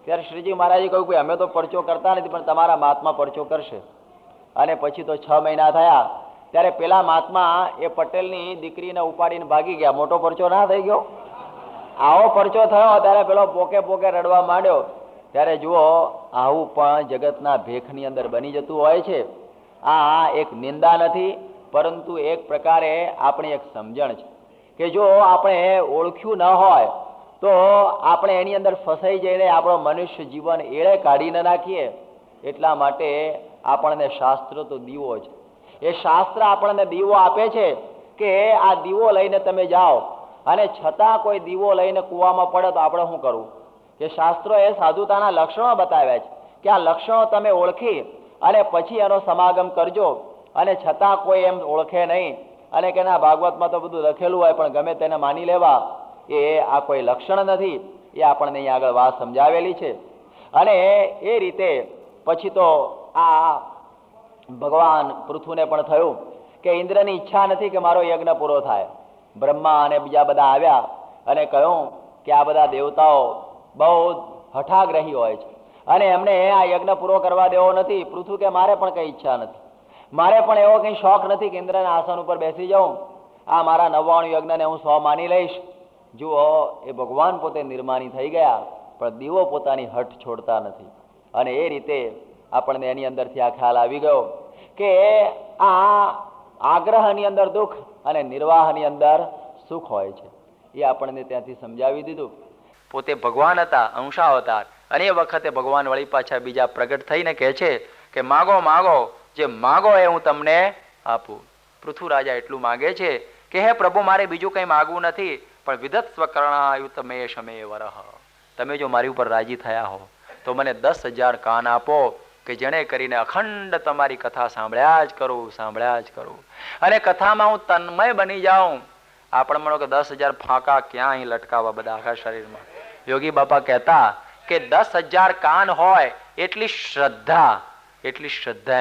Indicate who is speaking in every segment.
Speaker 1: ત્યારે શ્રીજી મહારાજે કહ્યું કે અમે તો પરચો કરતા નથી, પણ તમારા મહાત્મા પરચો કરશે. અને પછી તો 6 મહિના થયા ત્યારે પેલા મહાત્મા એ પટેલની દીકરીને ઉપાડીને ભાગી ગયા. મોટો પરચો ના થઈ ગયો? આવો પરચો થયો ત્યારે પેલો પોકે પોકે રડવા માંડ્યો. ત્યારે જુઓ, આવું પણ જગતના ભેખની અંદર બની જતું હોય છે. આ એક નિંદા નથી, પરંતુ એક પ્રકારે આપણી એક સમજણ છે કે જો આપણે ઓળખ્યું ન હોય તો આપણે એની અંદર ફસાઈ જઈને આપણો મનુષ્ય જીવન એળે કાઢી ન નાખીએ. એટલા માટે આપણને શાસ્ત્ર તો દીવો છે. એ શાસ્ત્ર આપણને દીવો આપે છે કે આ દીવો લઈને તમે જાઓ, અને છતાં કોઈ દીવો લઈને કૂવામાં પડે તો આપણે શું કરવું? કે શાસ્ત્રોએ સાધુતાના લક્ષણો બતાવ્યા છે કે આ લક્ષણો તમે ઓળખી અને પછી એનો સમાગમ કરજો. અને છતાં કોઈ એમ ઓળખે નહીં અને કે ના, ભાગવતમાં તો બધું લખેલું હોય પણ ગમે તેને માની લેવા, એ આ કોઈ લક્ષણ નથી. એ આપણને અહીં આગળ વાત સમજાવેલી છે. અને એ રીતે પછી તો આ ભગવાન પૃથુને પણ થયું કે ઇન્દ્રની ઈચ્છા નથી કે મારો યજ્ઞ પૂરો થાય. બ્રહ્મા અને બીજા બધા આવ્યા અને કહ્યું કે આ બધા દેવતાઓ બહુ હઠાગ્રહી હોય છે અને એમને આ યજ્ઞ પૂરો કરવા દેવો નથી. પૃથુ કે મારે પણ કઈ ઈચ્છા નથી, મારે પણ એવો કઈ શોખ નથી કે ઇન્દ્રના આસન ઉપર બેસી જાઉં. આ મારા 99 યજ્ઞને હું 100 માની લઈશ. જુઓ, એ ભગવાન પોતે નિર્માની થઈ ગયા, પણ દીવો પોતાની હઠ છોડતા નથી. અને એ રીતે આપણને એની અંદરથી આ ખ્યાલ આવી ગયો કે આ આગ્રહની અંદર દુઃખ અને નિર્વાહની અંદર સુખ હોય છે. એ આપણને ત્યાંથી સમજાવી દીધું. પોતે ભગવાન હતા, અંશાવતાર, અને એ વખતે ભગવાન વળી પાછા બીજા પ્રગટ થઈને કહે છે કે માગો માગો, જે માગો એ હું તમને આપું. પૃથુ રાજા એટલું માગે છે કે હે પ્રભુ, મારે બીજું કંઈ માગવું નથી, પણ વિધત્સ્વ કર્ણાયુત મે શમે વરહ. તમે જો મારી ઉપર રાજી થયા હો તો મને 10,000 કાન આપો કે જેણે કરીને અખંડ તમારી કથા સાંભળ્યા જ કરું, સાંભળ્યા જ કરું, અને કથામાં હું તન્મય બની જાઉં. આપણે માનો કે 10,000 ફાંકા ક્યાં અહીં લટકાવવા બધા આખા શરીરમાં. યોગી બાપા કહેતા કે 10,000 કાન હોય એટલી શ્રદ્ધા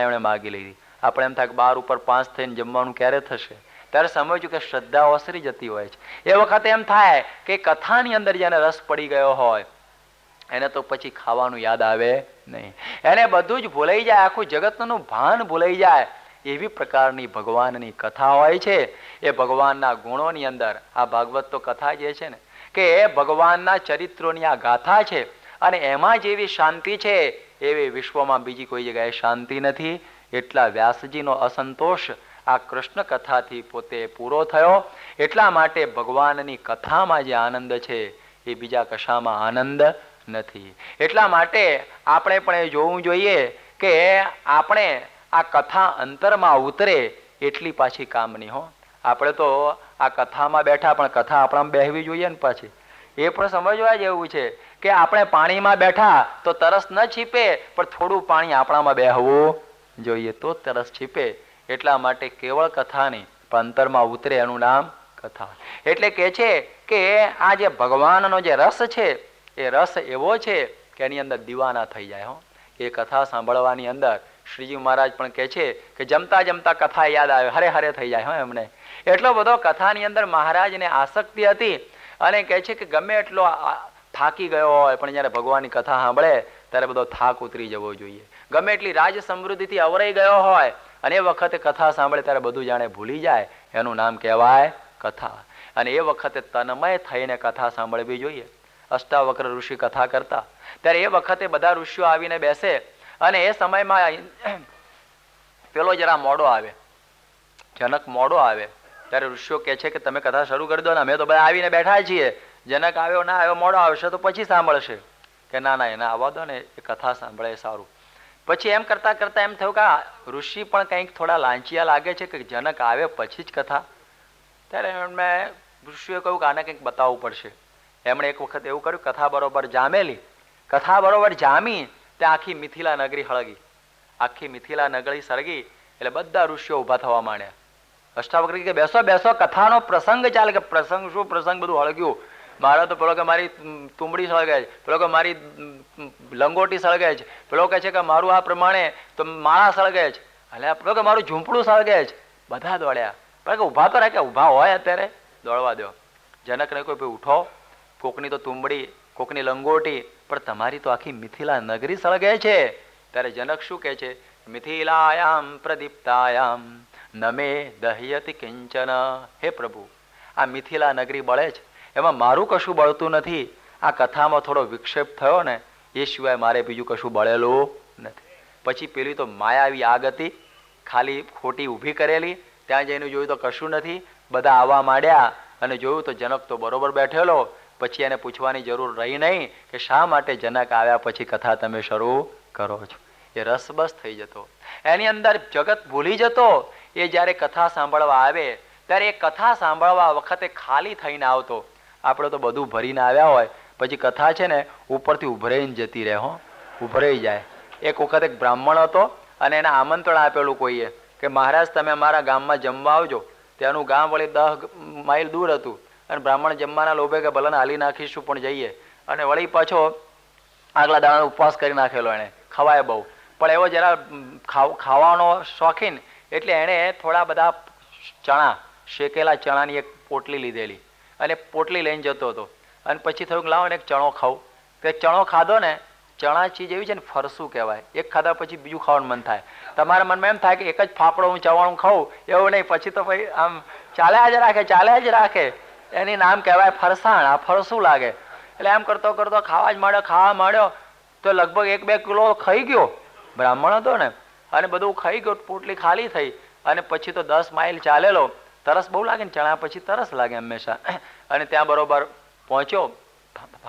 Speaker 1: એમણે માગી લીધી. આપણે એમ થાય કે 12 ઉપર 5 થઈને જમવાનું ક્યારે થશે? ત્યારે સમજ્યું કે શ્રદ્ધા ઓસરી જતી હોય છે. એ વખતે એમ થાય કે કથાની અંદર જેને રસ પડી ગયો હોય એને તો પછી ખાવાનું યાદ આવે નહીં, એને બધું જ ભૂલાઈ જાય, આખું જગતનું ભાન ભૂલાઈ જાય. એવી પ્રકારની ભગવાનની કથા હોય છે. એ ભગવાનના ગુણોની અંદર આ ભાગવત તો કથા જે છે ને કે ભગવાનના ચરિત્રોની આ ગાથા છે, અને એમાં જેવી શાંતિ છે એવી વિશ્વમાં બીજી કોઈ જગ્યાએ શાંતિ નથી. એટલા વ્યાસજીનો અસંતોષ આ કૃષ્ણ કથાથી પોતે પૂરો થયો. એટલા માટે ભગવાનની કથામાં જે આનંદ છે એ બીજા કશામાં આનંદ નથી. એટલા માટે આપણે પણ એ જોવું જોઈએ કે આપણે આ કથા અંતરમાં ઉતરે એટલી પાછી કામની હો. આપણે તો આ કથામાં બેઠા, પણ કથા આપણામાં બેહવી જોઈએ ને પાછી. એ પણ સમજવા જેવું છે કે આપણે પાણીમાં બેઠા તો તરસ ન છીપે, પણ થોડું પાણી આપણામાં બેહવું જોઈએ તો તરસ છીપે. એટલા માટે કેવળ કથા નહીં, પણ અંતરમાં ઉતરે એનું નામ કથા. એટલે કે છે કે આ જે ભગવાનનો જે રસ છે એ રસ એવો છે કે એની અંદર દીવાના થઈ જાય હો. એ કથા સાંભળવાની અંદર શ્રીજી મહારાજ પણ કહે છે કે જમતા જમતા કથા યાદ આવે, હરે હરે થઈ જાય હો એમને. એટલો બધો કથાની અંદર મહારાજને આસક્તિ હતી, અને કહે છે કે ગમે એટલો થાકી ગયો હોય પણ જ્યારે ભગવાનની કથા સાંભળે ત્યારે બધો થાક ઉતરી જવો જોઈએ. ગમે એટલી રાજ સમૃદ્ધિથી અવરાઈ ગયો હોય અને એ વખતે કથા સાંભળે ત્યારે બધું જાણે ભૂલી જાય. એનું નામ કહેવાય કથા. અને એ વખતે તન્મય થઈને કથા સાંભળવી જોઈએ. અષ્ટાવક્ર ઋષિ કથા કરતા ત્યારે એ વખતે બધા ઋષિઓ આવીને બેસે, અને એ સમયમાં પેલો જરા મોડો આવે, જનક મોડો આવે, ત્યારે ઋષિઓ કહે છે કે તમે કથા શરૂ કરી દો ને, અમે તો બધા આવીને બેઠા છીએ. જનક આવ્યો ના આવ્યો, મોડો આવશે તો પછી સાંભળશે. કે ના ના, એને આવવા દો ને, એ કથા સાંભળે સારું. પછી એમ કરતા કરતા એમ થયું કે ઋષિ પણ કંઈક થોડા લાંચિયા લાગે છે કે જનક આવે પછી જ કથા. ત્યારે એમણે ઋષિએ કહ્યું કે આને કંઈક બતાવવું પડશે. એમણે એક વખત એવું કર્યું, કથા બરોબર જામેલી. કથા બરોબર જામી ત્યાં આખી મિથિલા નગરી હળગી. આખી મિથિલા નગરી સળગી એટલે બધા ઋષિઓ ઊભા થવા માંડ્યા. અષ્ટાવક્ર કે બેસો બેસો, કથાનો પ્રસંગ ચાલે. કે પ્રસંગ શું પ્રસંગ, બધું હળગ્યું. મારો તો પેલો કે મારી તુંબડી સળગે છે, પેલો કે મારી લંગોટી સળગે છે, પેલો કહે છે કે મારું આ પ્રમાણે તો માળા સળગે છે, એટલે પેલો કે મારું ઝૂંપડું સળગે છે. બધા દોડ્યા. પણ કે ઊભા તો રહે, કે ઊભા હોય અત્યારે દોડવા દો. જનકને કોઈ ભાઈ ઉઠો, કોકની તો તુંબડી કોકની લંગોટી, પણ તમારી તો આખી મિથિલા નગરી સળગે છે. ત્યારે જનક શું કહે છે? મિથિલાયામ પ્રદીપ્તાયામ નમે દહ્યતિ કિંચન. હે પ્રભુ, આ મિથિલા નગરી બળે છે, એમાં મારું કશું બળતું નથી. આ કથામાં થોડો વિક્ષેપ થયો ને, એ સિવાય મારે બીજું કશું બળેલું નથી. પછી પેલી તો માયાવી આગ હતી, ખાલી ખોટી ઊભી કરેલી. ત્યાં જઈને જોયું તો કશું નથી. બધા આવવા માંડ્યા અને જોયું તો જનક તો બરોબર બેઠેલો. પછી એને પૂછવાની જરૂર રહી નહીં કે શા માટે જનક આવ્યા પછી કથા તમે શરૂ કરો છો. એ રસબસ થઈ જતો, એની અંદર જગત ભૂલી જતો. એ જ્યારે કથા સાંભળવા આવે ત્યારે એ કથા સાંભળવા વખતે ખાલી થઈને આવતો. આપણે તો બધું ભરીને આવ્યા હોય, પછી કથા છે ને ઉપરથી ઉભરાઈને જતી રહે. ઉભરાઈ જાય. એક વખત એક બ્રાહ્મણ હતો અને એને આમંત્રણ આપેલું કોઈએ કે મહારાજ તમે અમારા ગામમાં જમવા આવજો. ત્યાંનું ગામ વળી 10 માઇલ દૂર હતું અને બ્રાહ્મણ જમવાના લોભે કે ભલે હાલી નાખીશું પણ જઈએ. અને વળી પાછો આગલા દાડાનો ઉપવાસ કરી નાખેલો એને, ખવાય બહુ. પણ એવો જરા ખાવાનો શોખીન એટલે એણે થોડા બધા ચણા, શેકેલા ચણાની એક પોટલી લીધેલી અને પોટલી લઈને જતો હતો. અને પછી થયું કે લાવો ને એક ચણો ખાવું. તો એક ચણો ખાધો ને, ચણા ચીજ એવી છે ને ફરસું કહેવાય. એક ખાધા પછી બીજું ખાવાનું મન થાય. તમારા મનમાં એમ થાય કે એક જ ફાફડો હું ચવાણું ખાઉં, એવું નહીં. પછી તો ભાઈ આમ ચાલ્યા જ રાખે. એની નામ કહેવાય ફરસાણ. આ ફરસું લાગે. એટલે એમ કરતો કરતો ખાવા માંડ્યો તો લગભગ 1-2 કિલો ખાઈ ગયો. બ્રાહ્મણ હતો ને, અને બધું ખાઈ ગયો. પોટલી ખાલી થઈ. અને પછી તો 10 માઇલ ચાલેલો. તરસ બહુ લાગે ને, ચણા પછી તરસ લાગે હંમેશા. અને ત્યાં બરોબર પહોંચ્યો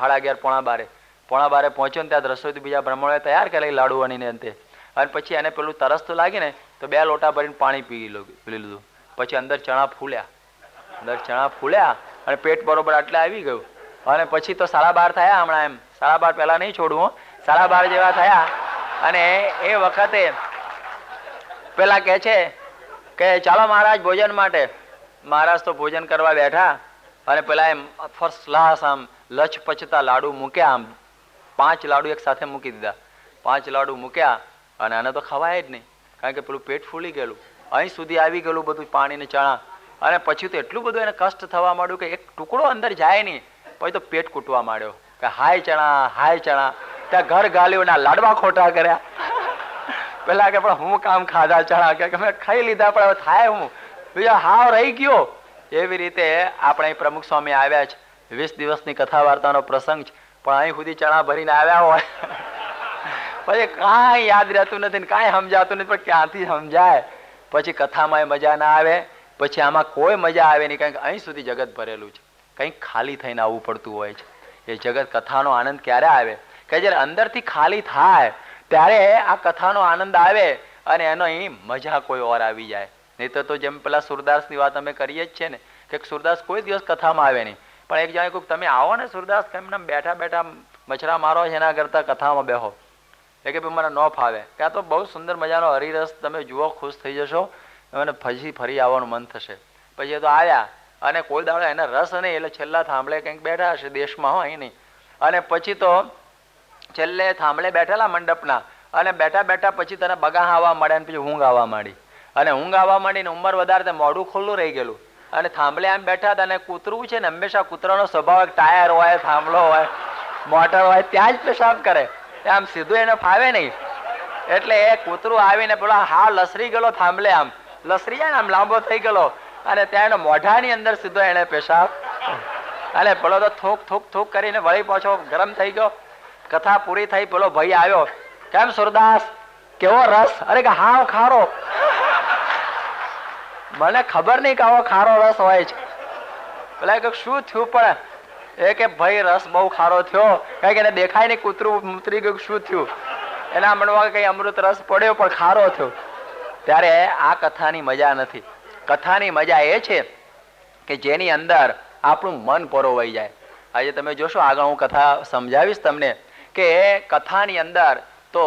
Speaker 1: 11:30 પોણા બારે પહોંચ્યો ને ત્યાં રસોઈ બીજા બ્રાહ્મણોએ તૈયાર કરેલી લાડુવાની ને અંતે. અને પછી એને પેલું તરસ તો લાગી ને તો 2 લોટા ભરીને પાણી પી લીધું. પછી અંદર ચણા ફૂલ્યા અને પેટ બરોબર આટલે આવી ગયું. અને પછી તો 12:30 થયા. હમણાં એમ 12:30 પહેલા નહીં છોડવું, 12:30 જેવા થયા. અને એ વખતે પેલા કહે છે કે ચાલો મહારાજ ભોજન માટે. મહારાજ તો ભોજન કરવા બેઠા અને પેલા એમ ફર્સ્ટ ક્લાસ આમ લચપચતા લાડુ મૂક્યા. આમ 5 લાડુ એક સાથે મૂકી દીધા. 5 લાડુ મૂક્યા અને આને તો ખવાય જ નહીં, કારણ કે પેલું પેટ ફૂલી ગયેલું. અહીં સુધી આવી ગયેલું બધું પાણી ને ચણા. અને પછી તો એટલું બધું એને કષ્ટ થવા માંડ્યું કે એક ટુકડો અંદર જાય નહીં. પછી તો પેટ કૂટવા માંડ્યો કે હાય ચણા. ત્યાં ઘર ગાલ્યું ના લાડવા ખોટા કર્યા. પેલા કે પણ હું કામ ખાધા ચણા, કે મેં ખાઈ લીધા પણ હવે થાય હું, બીજા હાવ રહી ગયો. એવી રીતે આપણે અહીં પ્રમુખ સ્વામી આવ્યા છે. 20 દિવસની કથા વાર્તાનો પ્રસંગ છે, પણ અહીં સુધી ચણા ભરીને આવ્યા હોય પછી કાંઈ યાદ રહેતું નથી ને કાંઈ સમજાતું નથી. પણ ક્યાંથી સમજાય? પછી કથામાં મજા ના આવે, પછી આમાં કોઈ મજા આવે નહીં, કારણ કે અહીં સુધી જગત ભરેલું છે. કંઈક ખાલી થઈને આવવું પડતું હોય છે. એ જગત કથાનો આનંદ ક્યારે આવે? કે જ્યારે અંદરથી ખાલી થાય ત્યારે આ કથાનો આનંદ આવે અને એનો અહીં મજા કોઈ ઓર આવી જાય. નહીં તો જેમ પેલા સુરદાસની વાત અમે કરીએ જ છે ને, કે સુરદાસ કોઈ દિવસ કથામાં આવે નહીં. પણ એક જાણે કોઈક તમે આવો ને સુરદાસ એમને બેઠા મચરા મારો છે, એના કરતા કથામાં બેહો. એ કે ભાઈ મને ન ફાવે. ત્યાં તો બહુ સુંદર મજાનો હરિરસ તમે જુઓ, ખુશ થઈ જશો, મને ફરી આવવાનું મન થશે. પછી એ તો આવ્યા અને કોઈ દાડો એને રસ નહીં, એટલે છેલ્લા થાંભલે કંઈક બેઠા હશે દેશમાં, હોય નહીં. અને પછી તો છેલ્લે થાંભલે બેઠેલા મંડપના, અને બેઠા પછી તને બગા આવવા માંડ્યા અને પછી ઊંઘ આવવા માંડી. અને ઊંઘ આવવા માંડીને ઉંમર વધારે મોઢું ખુલ્લું રહી ગયેલું. અને થાંભલે આમ બેઠા હતા. અને કૂતરું છે ને હંમેશા કૂતરાનો સ્વભાવ ટાયર હોય, થાંભલો હોય, મોટર હોય, ત્યાં જ પેશાબ કરે. આમ સીધું એને ફાવે નહીં. એટલે એ કૂતરું આવીને પેલો હા લસરી ગયેલો થાંભલે, આમ લસરી જાય ને આમ લાંબો થઈ ગયેલો. અને ત્યાં એનો મોઢાની અંદર સીધો એને પેશાબ. અને પેલો તો થૂક કરીને વળી પાછો ગરમ થઈ ગયો. કથા પૂરી થઈ, પેલો ભાઈ આવ્યો, કેમ સુરદાસ કેવો રસ? અરે કે હા ખારો. મને ખબર નહીં કે આવો ખારો રસ હોય છે. પેલા કે શું થયું? પણ એ કે ભાઈ રસ બહુ ખારો થયો, કારણ કે એને દેખાય નહીં, કૂતરું ઉતરી ગયું. શું થયું? એના મનમાં કઈ અમૃત રસ પડ્યો પણ ખારો થયો. ત્યારે આ કથાની મજા નથી. કથાની મજા એ છે કે જેની અંદર આપણું મન પરોવાઈ જાય. આજે તમે જોશો, આગળ હું કથા સમજાવીશ તમને કે કથાની અંદર તો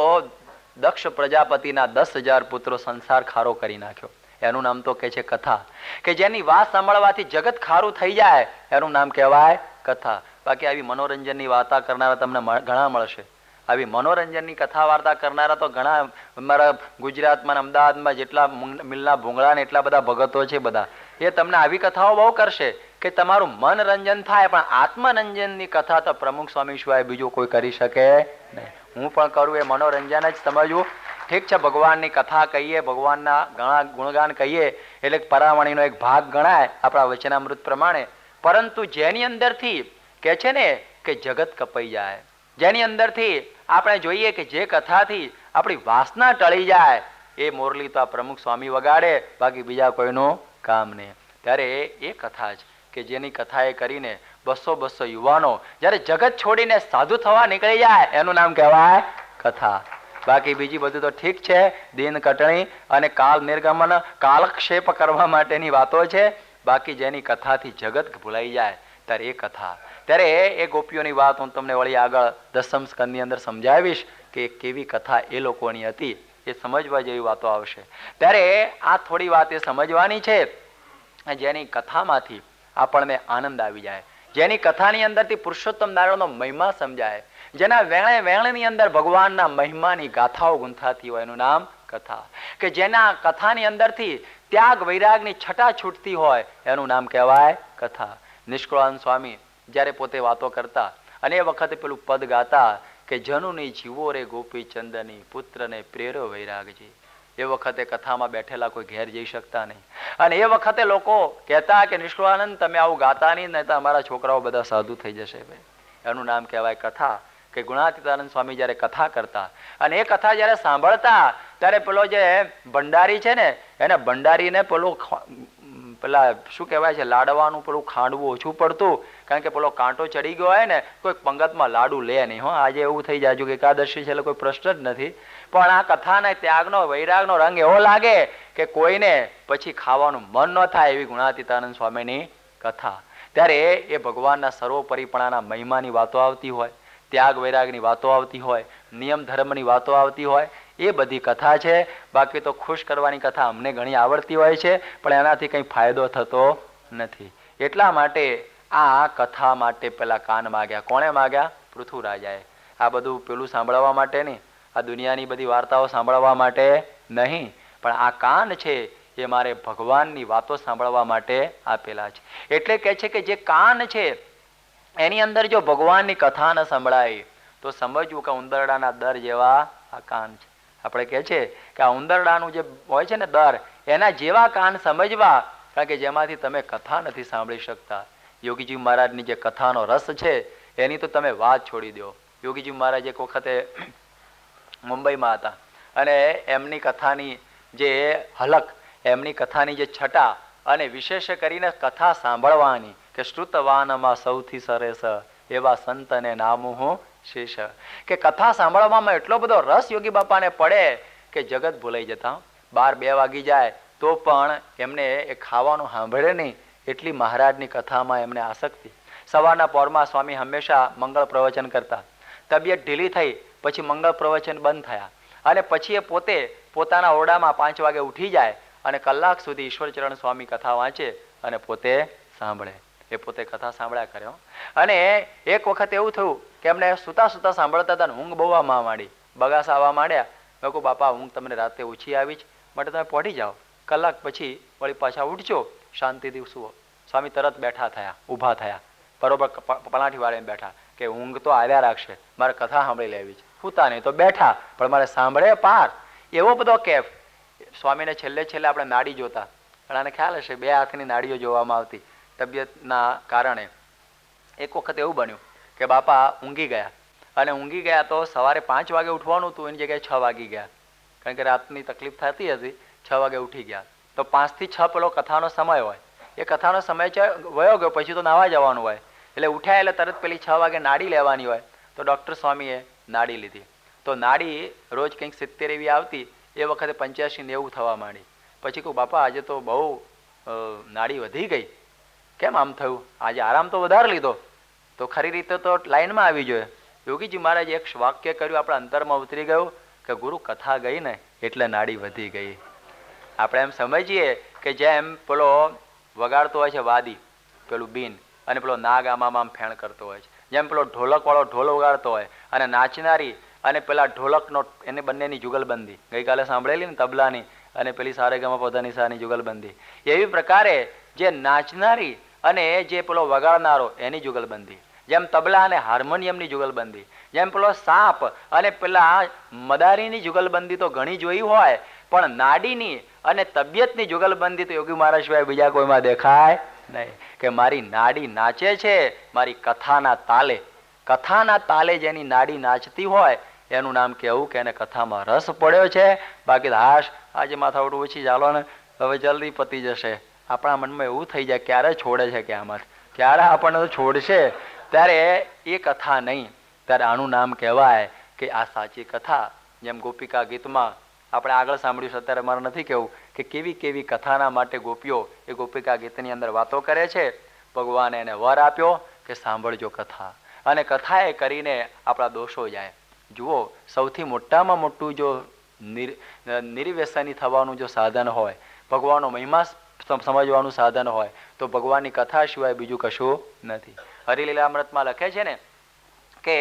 Speaker 1: દક્ષ પ્રજાપતિના 10,000 પુત્રો સંસાર ખારો કરી નાખ્યો. એનું નામ તો કે છે કથા. કે જેની વાત સાંભળવાથી જગત ખારું થઈ જાય એનું નામ કહેવાય કથા. બાકી આવી મનોરંજનની વાર્તા કરનારા તમને ઘણા મળશે. આવી મનોરંજનની કથા વાર્તા કરનારા તો ઘણા અમારા ગુજરાતમાં, અમદાવાદમાં જેટલા મિલના ભૂંગળા ને એટલા બધા ભગતો છે બધા, એ તમને આવી કથાઓ બહુ કરશે. કે તમારું મનરંજન થાય, પણ આત્મરંજનની કથા તો પ્રમુખ સ્વામી સિવાય બીજું કોઈ કરી શકે નહીં. હું પણ કરું એ મનોરંજન જ સમજવું. ઠીક છે, ભગવાનની કથા કહીએ, ભગવાનના ઘણા ગુણગાન કહીએ એટલે પરાવણીનો એક ભાગ ગણાય આપણા વચનામૃત પ્રમાણે. પરંતુ જેની અંદરથી કે છે ને કે જગત કપાઈ જાય, જેની અંદરથી આપણે જોઈએ કે જે કથાથી આપણી વાસના ટળી જાય, એ મોરલી તો આ પ્રમુખ સ્વામી વગાડે, બાકી બીજા કોઈનું કામ નહીં. ત્યારે એ કથા જ કે જેની કથાએ કરીને 200 યુવાનો જ્યારે જગત છોડીને સાધુ થવા નીકળી જાય, એનું નામ કહેવાય કથા. બાકી બીજી બધું તો ઠીક છે, દિન કટણી અને કાલ નિર્ગમન, કાલક્ષેપ કરવા માટેની વાતો છે. બાકી જેની કથાથી જગત ભૂલાઈ જાય ત્યારે એ કથા. ત્યારે એ ગોપીઓની વાત હું તમને વળી આગળ 10મ સ્કંદની અંદર સમજાવીશ કે કેવી કથા એ લોકોની હતી, એ સમજવા જેવી વાતો આવશે. ત્યારે આ થોડી વાત એ સમજવાની છે જેની કથામાંથી આપણને આનંદ આવી જાય, જેની કથાની અંદરથી પુરુષોત્તમ નારાયણનો મહિમા સમજાય, જેના વેણે વેણની અંદર ભગવાનના મહિમાની ગાથાઓ ગુંથાતી હોય, એનું નામ કથા. કે જેના કથાની અંદરથી ત્યાગ વૈરાગની છટા છૂટતી હોય, એનું નામ કહેવાય કથા. નિષ્કળાનંદ સ્વામી જ્યારે પોતે વાતો કરતા અને એ વખતે પેલું પદ ગાતા કે જનુની જીવો રે ગોપી ચંદની, પુત્રને પ્રેરો વૈરાગજી. એ વખતે કથામાં બેઠેલા કોઈ ઘેર જઈ શકતા નહીં, અને એ વખતે લોકો કહેતા કે નિષ્કળાનંદ તમે આવું ગાતા નહીં તો અમારા છોકરાઓ બધા સાધુ થઈ જશે. એનું નામ કહેવાય કથા. કે ગુણાતીતાનંદ સ્વામી જ્યારે કથા કરતા અને એ કથા જ્યારે સાંભળતા ત્યારે પેલો જે ભંડારી છે ને, એને ભંડારીને પેલા શું કહેવાય છે, લાડવાનું પેલું ખાંડવું ઓછું પડતું, કારણ કે પેલો કાંટો ચડી ગયો હોય ને, કોઈ પંગતમાં લાડુ લે નહીં. હો, આજે એવું થઈ જાય કે એકાદશી છે એટલે કોઈ પ્રશ્ન જ નથી, પણ આ કથાને ત્યાગનો વૈરાગનો રંગ એવો લાગે કે કોઈને પછી ખાવાનું મન ન થાય, એવી ગુણાતીતાનંદ સ્વામીની કથા. ત્યારે એ ભગવાનના સર્વોપરીપણાના મહિમાની વાતો આવતી હોય, ત્યાગ વૈરાગની વાતો આવતી હોય, નિયમ ધર્મની વાતો આવતી હોય, એ બધી કથા છે. બાકી તો ખુશ કરવાની કથા અમને ઘણી આવડતી હોય છે, પણ એનાથી કંઈ ફાયદો થતો નથી. એટલા માટે આ કથા માટે પેલા કાન માગ્યા. કોણે માગ્યા? પૃથુરાજાએ. આ બધું પેલું સાંભળવા માટે નહીં, આ દુનિયાની બધી વાર્તાઓ સાંભળવા માટે નહીં, પણ આ કાન છે એ મારે ભગવાનની વાતો સાંભળવા માટે આપેલા છે. એટલે કહે છે કે જે કાન છે એની અંદર જો ભગવાનની કથા ન સંભળાય તો સમજવું કે ઉંદરડાના દર જેવા આ કાન છે. આપણે કહે છે કે આ ઉંદરડાનું જે હોય છે ને દર, એના જેવા કાન સમજવા, કારણ કે જેમાંથી તમે કથા નથી સાંભળી શકતા. યોગીજી મહારાજની જે કથાનો રસ છે એની તો તમે વાત છોડી દો. યોગીજી મહારાજ એક વખતે મુંબઈમાં હતા અને એમની કથાની જે હલક, એમની કથાની જે છટા અને વિશેષ કરીને કથા સાંભળવાની કે શ્રુતવાનમાં સૌથી સરસ એવા સંતને નામું હું શેષ. કે કથા સાંભળવામાં એટલો બધો રસ યોગી બાપાને પડે કે જગત ભૂલાઈ જતા. 12-2 વાગી જાય તો પણ એમને એ ખાવાનું સાંભળે નહીં, એટલી મહારાજની કથામાં એમને આસક્તિ. સવારના પોરમાં સ્વામી હંમેશા મંગળ પ્રવચન કરતા. તબિયત ઢીલી થઈ પછી મંગળ પ્રવચન બંધ થયા અને પછી એ પોતે પોતાના ઓરડામાં 5 વાગે ઉઠી જાય અને કલાક સુધી ઈશ્વરચરણ સ્વામી કથા વાંચે અને પોતે સાંભળે. એ પોતે કથા સાંભળ્યા કર્યો. અને એક વખત એવું થયું કે એમને સુતા સુતા સાંભળતા હતા, ઊંઘ બહુ આવવા માંડી, બગાસા આવવા માંડ્યા. મેં કહું બાપા ઊંઘ તમને રાતે ઓછી આવી જ, માટે તમે પહોંચી જાઓ, કલાક પછી વળી પાછા ઉઠજો, શાંતિથી સુવો. સ્વામી તરત બેઠા થયા, ઊભા થયા, બરોબર પલાઠી વાળીને બેઠા કે ઊંઘ તો આવ્યા રાખશે, મારે કથા સાંભળી લેવી છે. સુતા નહીં તો બેઠા, પણ મારે સાંભળે પાર. એવો બધો કેફ. સ્વામીને છેલ્લે આપણે નાડી જોતા, ઘણાને ખ્યાલ હશે 2 હાથની નાડીઓ જોવામાં આવતી તબિયતના કારણે. એક વખત એવું બન્યું કે બાપા ઊંઘી ગયા અને ઊંઘી ગયા તો સવારે 5 વાગે ઉઠવાનું હતું, એની જગ્યાએ 6 વાગી ગયા, કારણ કે રાતની તકલીફ થતી હતી. 6 વાગે ઉઠી ગયા તો 5 થી 6 પેલો કથાનો સમય હોય, એ કથાનો સમય વયો ગયો, પછી તો નાવા જવાનું હોય. એટલે ઉઠ્યા એટલે તરત પેલી 6 વાગે નાડી લેવાની હોય. તો ડૉક્ટર સ્વામીએ નાડી લીધી. તો નાડી રોજ કંઈક 70 એવી આવતી, એ વખતે 85-90 થવા માંડી. પછી કહું બાપા આજે તો બહુ નાડી વધી ગઈ, કેમ આમ થયું? આજે આરામ તો વધારે લીધો. તો ખરી રીતે તો લાઈનમાં આવી જોઈએ. યોગીજી મહારાજ એક વાક્ય કર્યું, આપણા અંતરમાં ઉતરી ગયું કે ગુરુ કથા ગઈ ને એટલે નાડી વધી ગઈ. આપણે એમ સમજીએ કે જેમ પેલો વગાડતો હોય છે વાદી, પેલું બીન, અને પેલો નાગ આમાં ફેણ કરતો હોય છે, જેમ પેલો ઢોલકવાળો ઢોલ વગાડતો હોય અને નાચનારી અને પેલા ઢોલકનો, એને બંનેની જુગલબંધી ગઈકાલે સાંભળેલી ને, તબલાની અને પેલી સારેગામા પધાની સાની જુગલબંધી. એવી પ્રકારે જે નાચનારી અને જે પેલો વગાડનારો એની જુગલબંધી, જેમ તબલા અને હાર્મોનિયમની જુગલબંધી, જેમ પેલો સાપ અને પેલા મદારીની જુગલબંધી તો ઘણી જોઈ હોય, પણ નાડીની અને તબિયતની જુગલબંધી તો યોગી મહારાજ સિવાય બીજા કોઈમાં દેખાય નહીં. કે મારી નાડી નાચે છે મારી કથાના તાલે. કથાના તાલે જેની નાડી નાચતી હોય એનું નામ કેવું કે એને કથામાં રસ પડ્યો છે. બાકી હાશ આજે માથાવડું ઓછી ચાલો ને હવે જલ્દી પતી જશે. આપણા મનમાં એવું થઈ જાય ક્યારે છોડે છે કે આમાં ક્યારે આપણને તો છોડશે, ત્યારે એ કથા નહીં. ત્યારે આનું નામ કહેવાય કે આ સાચી કથા. જેમ ગોપિકા ગીતમાં આપણે આગળ સાંભળ્યું છે, અત્યારે મારે નથી કહેવું કે કેવી કેવી કથાના માટે ગોપીઓ એ ગોપિકા ગીતની અંદર વાતો કરે છે. ભગવાને એને વર આપ્યો કે સાંભળજો કથા, અને કથા એ કરીને આપણા દોષો જાય. જુઓ, સૌથી મોટામાં મોટું જો નિર્વ્યસની થવાનું જો સાધન હોય, ભગવાનનો મહિમા સમજવાનું સાધન હોય તો ભગવાનની કથા સિવાય બીજું કશું નથી. હરિલીલામૃતમાં લખે છે ને કે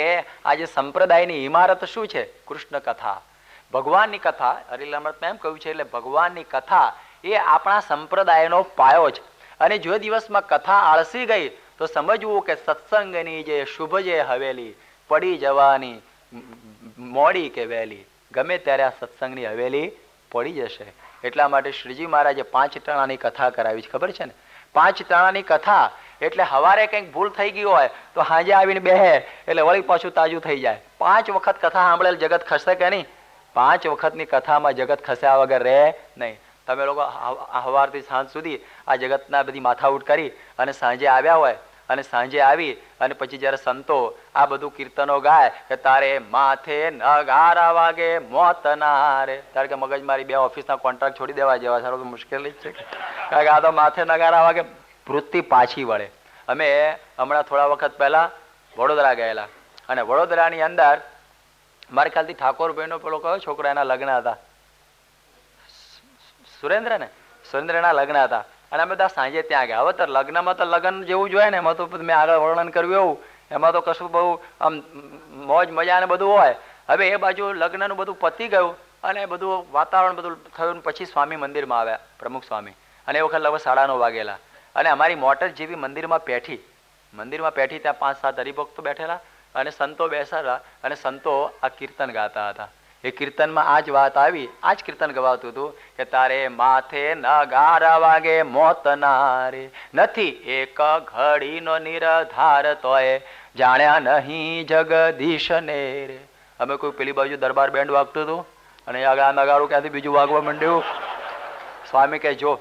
Speaker 1: આજે સંપ્રદાયની ઇમારત શું છે? કૃષ્ણ કથા, ભગવાનની કથા. હરિલીલામૃતમાં એમ કહ્યું છે એટલે ભગવાનની કથા એ આપણા સંપ્રદાયનો પાયો છે. અને જો દિવસમાં કથા આળસી ગઈ તો સમજવું કે સત્સંગની જે શુભ જે હવેલી પડી જવાની મોડી કે વહેલી, ગમે ત્યારે આ સત્સંગની હવેલી પડી જશે. એટલા માટે શ્રીજી મહારાજે 5 ટાણાની કથા કરાવી છે, ખબર છે ને? 5 ટાણાની કથા એટલે હવારે કંઈક ભૂલ થઈ ગઈ હોય તો સાંજે આવીને બેહે એટલે વળી પાછું તાજું થઈ જાય. 5 વખત કથા સાંભળેલ જગત ખસે કે નહીં? 5 વખતની કથામાં જગત ખસ્યા વગર રહે નહીં. તમે લોકો સવારથી સાંજ સુધી આ જગતના બધી માથાઉટ કરી અને સાંજે આવ્યા હોય, અને સાંજે આવી અને પછી જ્યારે સંતો આ બધું કીર્તનો ગાય કે તારે માથે નગારા વાગે મોત ના રે, ત્યારે કે મગજ મારી 2 ઓફિસના કોન્ટ્રાક્ટ છોડી દેવા જેવા સારો તો મુશ્કેલી જ છે. કારણ કે આ તો માથે નગારા વાગે વૃત્તિ પાછી વળે. અમે હમણાં થોડા વખત પહેલા વડોદરા ગયેલા, અને વડોદરાની અંદર મારા ખ્યાલથી ઠાકોરભાઈનો પેલો કયો છોકરો એના લગ્ન હતા, સુરેન્દ્રના લગ્ન હતા, અને અમે બધા સાંજે ત્યાં ગયા. હવે તો લગ્નમાં તો લગ્ન જેવું જોઈએ ને, એમાં તો મેં આગળ વર્ણન કર્યું એવું, એમાં તો કશું બહુ આમ મોજ મજા ને બધું હોય. હવે એ બાજુ લગ્નનું બધું પતી ગયું અને બધું વાતાવરણ બધું થયું, પછી સ્વામી મંદિરમાં આવ્યા, પ્રમુખ સ્વામી, અને એ વખત લગભગ 9:30 વાગેલા. અને અમારી મોટર જેવી મંદિરમાં પેઠી ત્યાં 5-7 હરિભક્તો બેઠેલા અને સંતો બેસેલા, અને સંતો આ કીર્તન ગાતા હતા. એ કીર્તનમાં આ જ વાત આવી, આ જ કીર્તન ગવાતું હતું કે તારે માથે નગારા વાગે મોત ના રે, નથી એક ઘડીનો નિરધાર તોય જાણ્યા નહીં જગદીશ ને રે. અમે કોઈ પેલી બાજુ દરબાર બેન્ડ વાગતું હતું અને આગળ નગારું ક્યાંથી બીજું વાગવા માંડ્યું. સ્વામી કે જો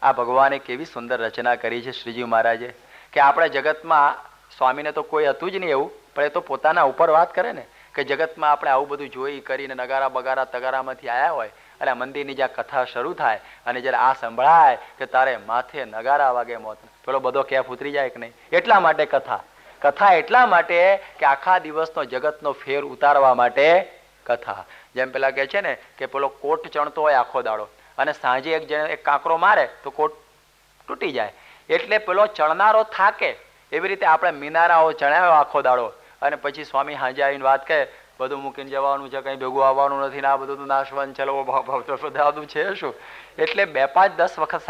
Speaker 1: આ ભગવાને કેવી સુંદર રચના કરી છે શ્રીજી મહારાજે, કે આપણા જગતમાં સ્વામીને તો કોઈ હતું જ નહીં એવું, પણ એ તો પોતાના ઉપર વાત કરે ને કે જગતમાં આપણે આવું બધું જોઈ કરીને નગારા બગારા તગારામાંથી આવ્યા હોય, અને આ મંદિરની જ્યાં કથા શરૂ થાય અને જ્યારે આ સંભળાય કે તારે માથે નગારા વાગે મોત, પેલો બધો કેફ ઉતરી જાય કે નહીં? એટલા માટે કથા એટલા માટે કે આખા દિવસનો જગતનો ફેર ઉતારવા માટે કથા. જેમ પેલા કહે છે ને કે પેલો કોટ ચણતો હોય આખો દાડો, અને સાંજે એક કાંકરો મારે તો કોટ તૂટી જાય, એટલે પેલો ચણનારો થાકે. એવી રીતે આપણે મિનારાઓ ચણાવ્યો આખો દાડો, અને પછી સ્વામી સાંજે આવીને વાત કહે બધું મૂકીને જવાનું છે, કંઈ ભેગું આવવાનું નથી ને આ બધું તો નાશવન છે, બધું છે શું? એટલે 2-5-10 વખત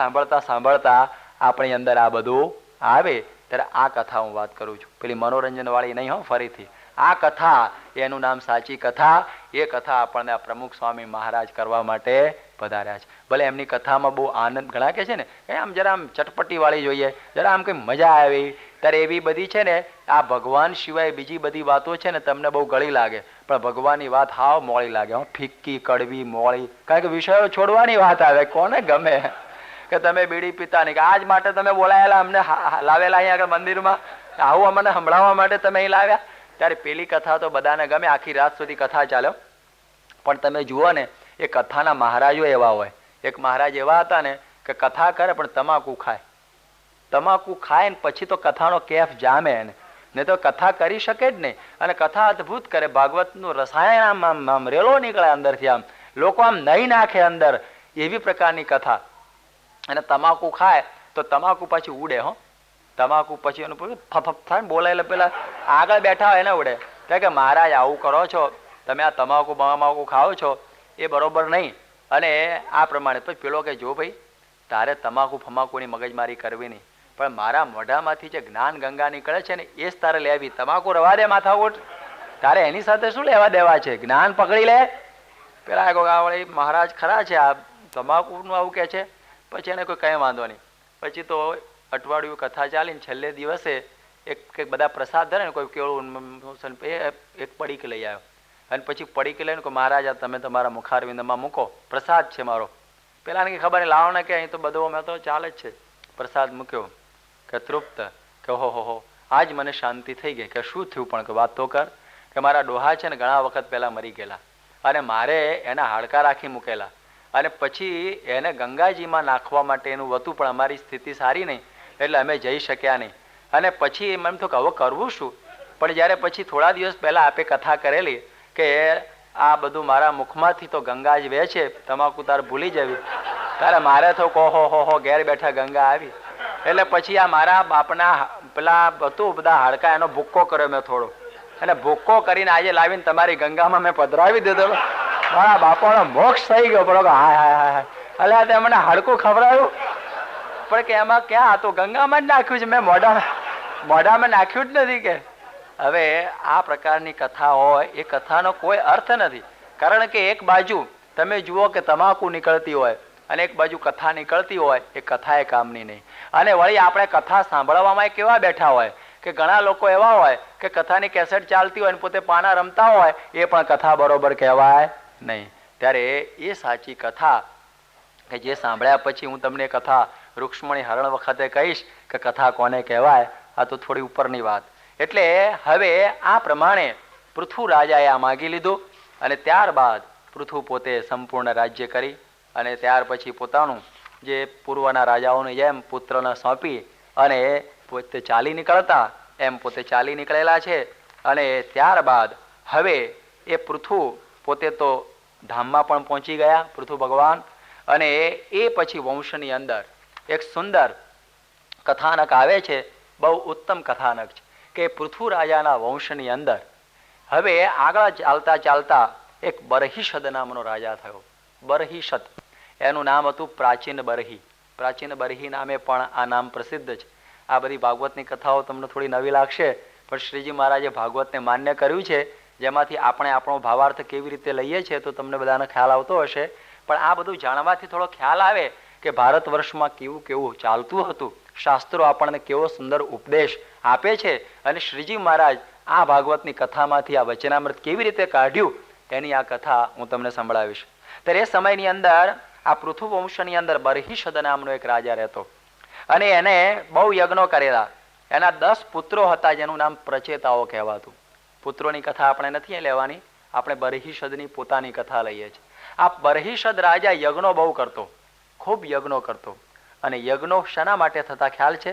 Speaker 1: સાંભળતા આપણી અંદર આ બધું આવે. ત્યારે આ કથા હું વાત કરું છું, પેલી મનોરંજન વાળી નહીં હો. ફરીથી આ કથા એનું નામ સાચી કથા. એ કથા આપણને આ પ્રમુખ સ્વામી મહારાજ કરવા માટે પધાર્યા છે. ભલે એમની કથામાં બહુ આનંદ ઘણા કે છે ને આમ જરા આમ ચટપટી વાળી જોઈએ, જરા આમ કંઈ મજા આવી, ત્યારે એવી બધી છે ને આ ભગવાન સિવાય બીજી બધી વાતો છે ને તમને બહુ ગળી લાગે, પણ ભગવાનની વાત હાવ મોળી લાગે, ફિક્કી કડવી મોળી. કારણ કે વિષયો છોડવાની વાત આવે, કોને ગમે કે તમે બીડી પીતા નહીં, કે આજ માટે તમે બોલાયેલા અમને લાવેલા અહીંયા આગળ મંદિરમાં, આવું અમને સંભળાવવા માટે તમે અહીં લાવ્યા. ત્યારે પેલી કથા તો બધાને ગમે, આખી રાત સુધી કથા ચાલ્યો. પણ તમે જુઓ ને એ કથાના મહારાજો એવા હોય. એક મહારાજ એવા હતા ને કે કથા કરે પણ તમાકુ ખાય ને પછી તો કથાનો કેફ જામે ને તો કથા કરી શકે જ નહીં. અને કથા અદભુત કરે, ભાગવતનું રસાયણ આમ રેલો નીકળે અંદરથી, આમ લોકો આમ નહીં નાખે અંદર, એવી પ્રકારની કથા. અને તમાકુ ખાય તો તમાકુ પાછી ઉડે હો, તમાકુ પછી એનું ફફ થાય ને બોલાય, પેલા આગળ બેઠા હોય એને ઉડે. કે મહારાજ આવું કરો છો તમે, આ તમાકુ ખાઓ છો એ બરોબર નહીં. અને આ પ્રમાણે પછી પેલો કે જો ભાઈ તારે તમાકુ ફમાકુની મગજમારી કરવી નહીં, પણ મારા મોઢામાંથી જે જ્ઞાન ગંગા નીકળે છે ને એ જ તારે લેવી. તમાકુ રવા દે માથાકૂટ, તારે એની સાથે શું લેવા દેવા છે? જ્ઞાન પકડી લે. પેલા વળી મહારાજ ખરા છે, આ તમાકુનું આવું કે છે. પછી એને કોઈ કંઈ વાંધો નહીં. પછી તો અઠવાડિયું કથા ચાલીને છેલ્લે દિવસે એક બધા પ્રસાદ ધરે ને, કોઈ કેળું એક પડીકી લઈ આવ્યો અને પછી પડીકી લઈને કોઈ મહારાજ તમે તમારા મુખારવિંદમાં મૂકો, પ્રસાદ છે મારો. પેલાને કંઈ ખબર નહીં, લાવો ને કે અહીં તો બધો અમે તો ચાલે જ છે. પ્રસાદ મૂક્યો કે તૃપ્ત, કે હો આજ મને શાંતિ થઈ ગઈ. કે શું થયું પણ? કે વાત તો કર. કે મારા ડોહા છે ને ઘણા વખત પહેલાં મરી ગયેલા અને મારે એના હાડકા રાખી મૂકેલા અને પછી એને ગંગાજીમાં નાખવા માટેનું હતું, પણ અમારી સ્થિતિ સારી નહીં એટલે અમે જઈ શક્યા નહીં. અને પછી એમ થયું કે હવે કરવું શું? પણ જ્યારે પછી થોડા દિવસ પહેલાં આપે કથા કરેલી કે આ બધું મારા મુખમાંથી તો ગંગા જ વહે છે, તમાકુ તારે ભૂલી જવી. તારે મારે તો હો ઘેર બેઠા ગંગા આવી. એટલે પછી આ મારા બાપના પેલા હતું બધા હાડકા, એનો ભૂક્કો કર્યો મેં થોડો, અને ભૂક્કો કરીને આજે લાવીને તમારી ગંગામાં મેં પધરાવી દીધો. મારા બાપાનો મોક્ષ થઈ ગયો. બરોબર, હાય હાય હાય. એટલે તે મને હાડકું ખવડાવ્યું, પણ કે એમાં ક્યાં હતું? ગંગામાં જ નાખ્યું છે, મેં મોઢામાં નાખ્યું જ નથી. કે હવે આ પ્રકારની કથા હોય એ કથાનો કોઈ અર્થ નથી. કારણ કે એક બાજુ તમે જુઓ કે તમાકુ નીકળતી હોય અને એક બાજુ કથા નીકળતી હોય, એ કથા એ કામની નહીં. અને વળી આપણે કથા સાંભળવામાં કેવા બેઠા હોય કે ઘણા લોકો એવા હોય કે કથાની કેસેટ ચાલતી હોય અને પોતે પાના રમતા હોય, એ પણ કથા બરોબર કહેવાય નહીં. ત્યારે એ સાચી કથા કે જે સાંભળ્યા પછી હું તમને કથા રૂક્ષ્મણી હરણ વખતે કહીશ કે કથા કોને કહેવાય. આ તો થોડી ઉપરની વાત. એટલે હવે આ પ્રમાણે પૃથુ રાજાએ આ માગી લીધું અને ત્યારબાદ પૃથુ પોતે સંપૂર્ણ રાજ્ય કરી અને ત્યાર પછી પોતાનું જે પૂર્વના રાજાઓને જેમ પુત્રને સોંપી અને પોતે ચાલી નીકળતા એમ પોતે ચાલી નીકળેલા છે. અને ત્યારબાદ હવે એ પૃથુ પોતે તો ધામમાં પણ પહોંચી ગયા, પૃથુ ભગવાન. અને એ પછી વંશની અંદર એક સુંદર કથાનક આવે છે, બહુ ઉત્તમ કથાનક છે કે પૃથુ રાજાના વંશની અંદર હવે આગળ ચાલતા ચાલતા એક બરહિષદ નામનો રાજા થયો. બરહિષદ એનું નામ હતું પ્રાચીન બરહી. પ્રાચીન બરહી નામે પણ આ નામ પ્રસિદ્ધ છે. આ બધી ભાગવતની કથાઓ તમને થોડી નવી લાગશે, પણ શ્રીજી મહારાજે ભાગવતને માન્ય કર્યું છે, જેમાંથી આપણે આપણો ભાવાર્થ કેવી રીતે લઈએ છીએ તો તમને બધાને ખ્યાલ આવતો હશે. પણ આ બધું જાણવાથી થોડો ખ્યાલ આવે કે ભારત વર્ષમાં કેવું કેવું ચાલતું હતું, શાસ્ત્રો આપણને કેવો સુંદર ઉપદેશ આપે છે, અને શ્રીજી મહારાજ આ ભાગવતની કથામાંથી આ વચનામૃત કેવી રીતે કાઢ્યું એની આ કથા હું તમને સંભળાવીશ. ત્યારે એ સમયની અંદર આ પૃથુ વંશની અંદર બરહિષદ નામનો એક રાજા રહેતો અને એને બહુ યજ્ઞો કરેલા. એના 10 પુત્રો હતા જેનું નામ પ્રચેતાઓ કહેવાતું. પુત્રોની કથા આપણે નથી લેવાની, આપણે બરહિષદની પોતાની કથા લઈએ છીએ. આ બરહિષદ રાજા યજ્ઞો બહુ કરતો, ખૂબ યજ્ઞો કરતો. અને યજ્ઞો શાના માટે થતા ખ્યાલ છે?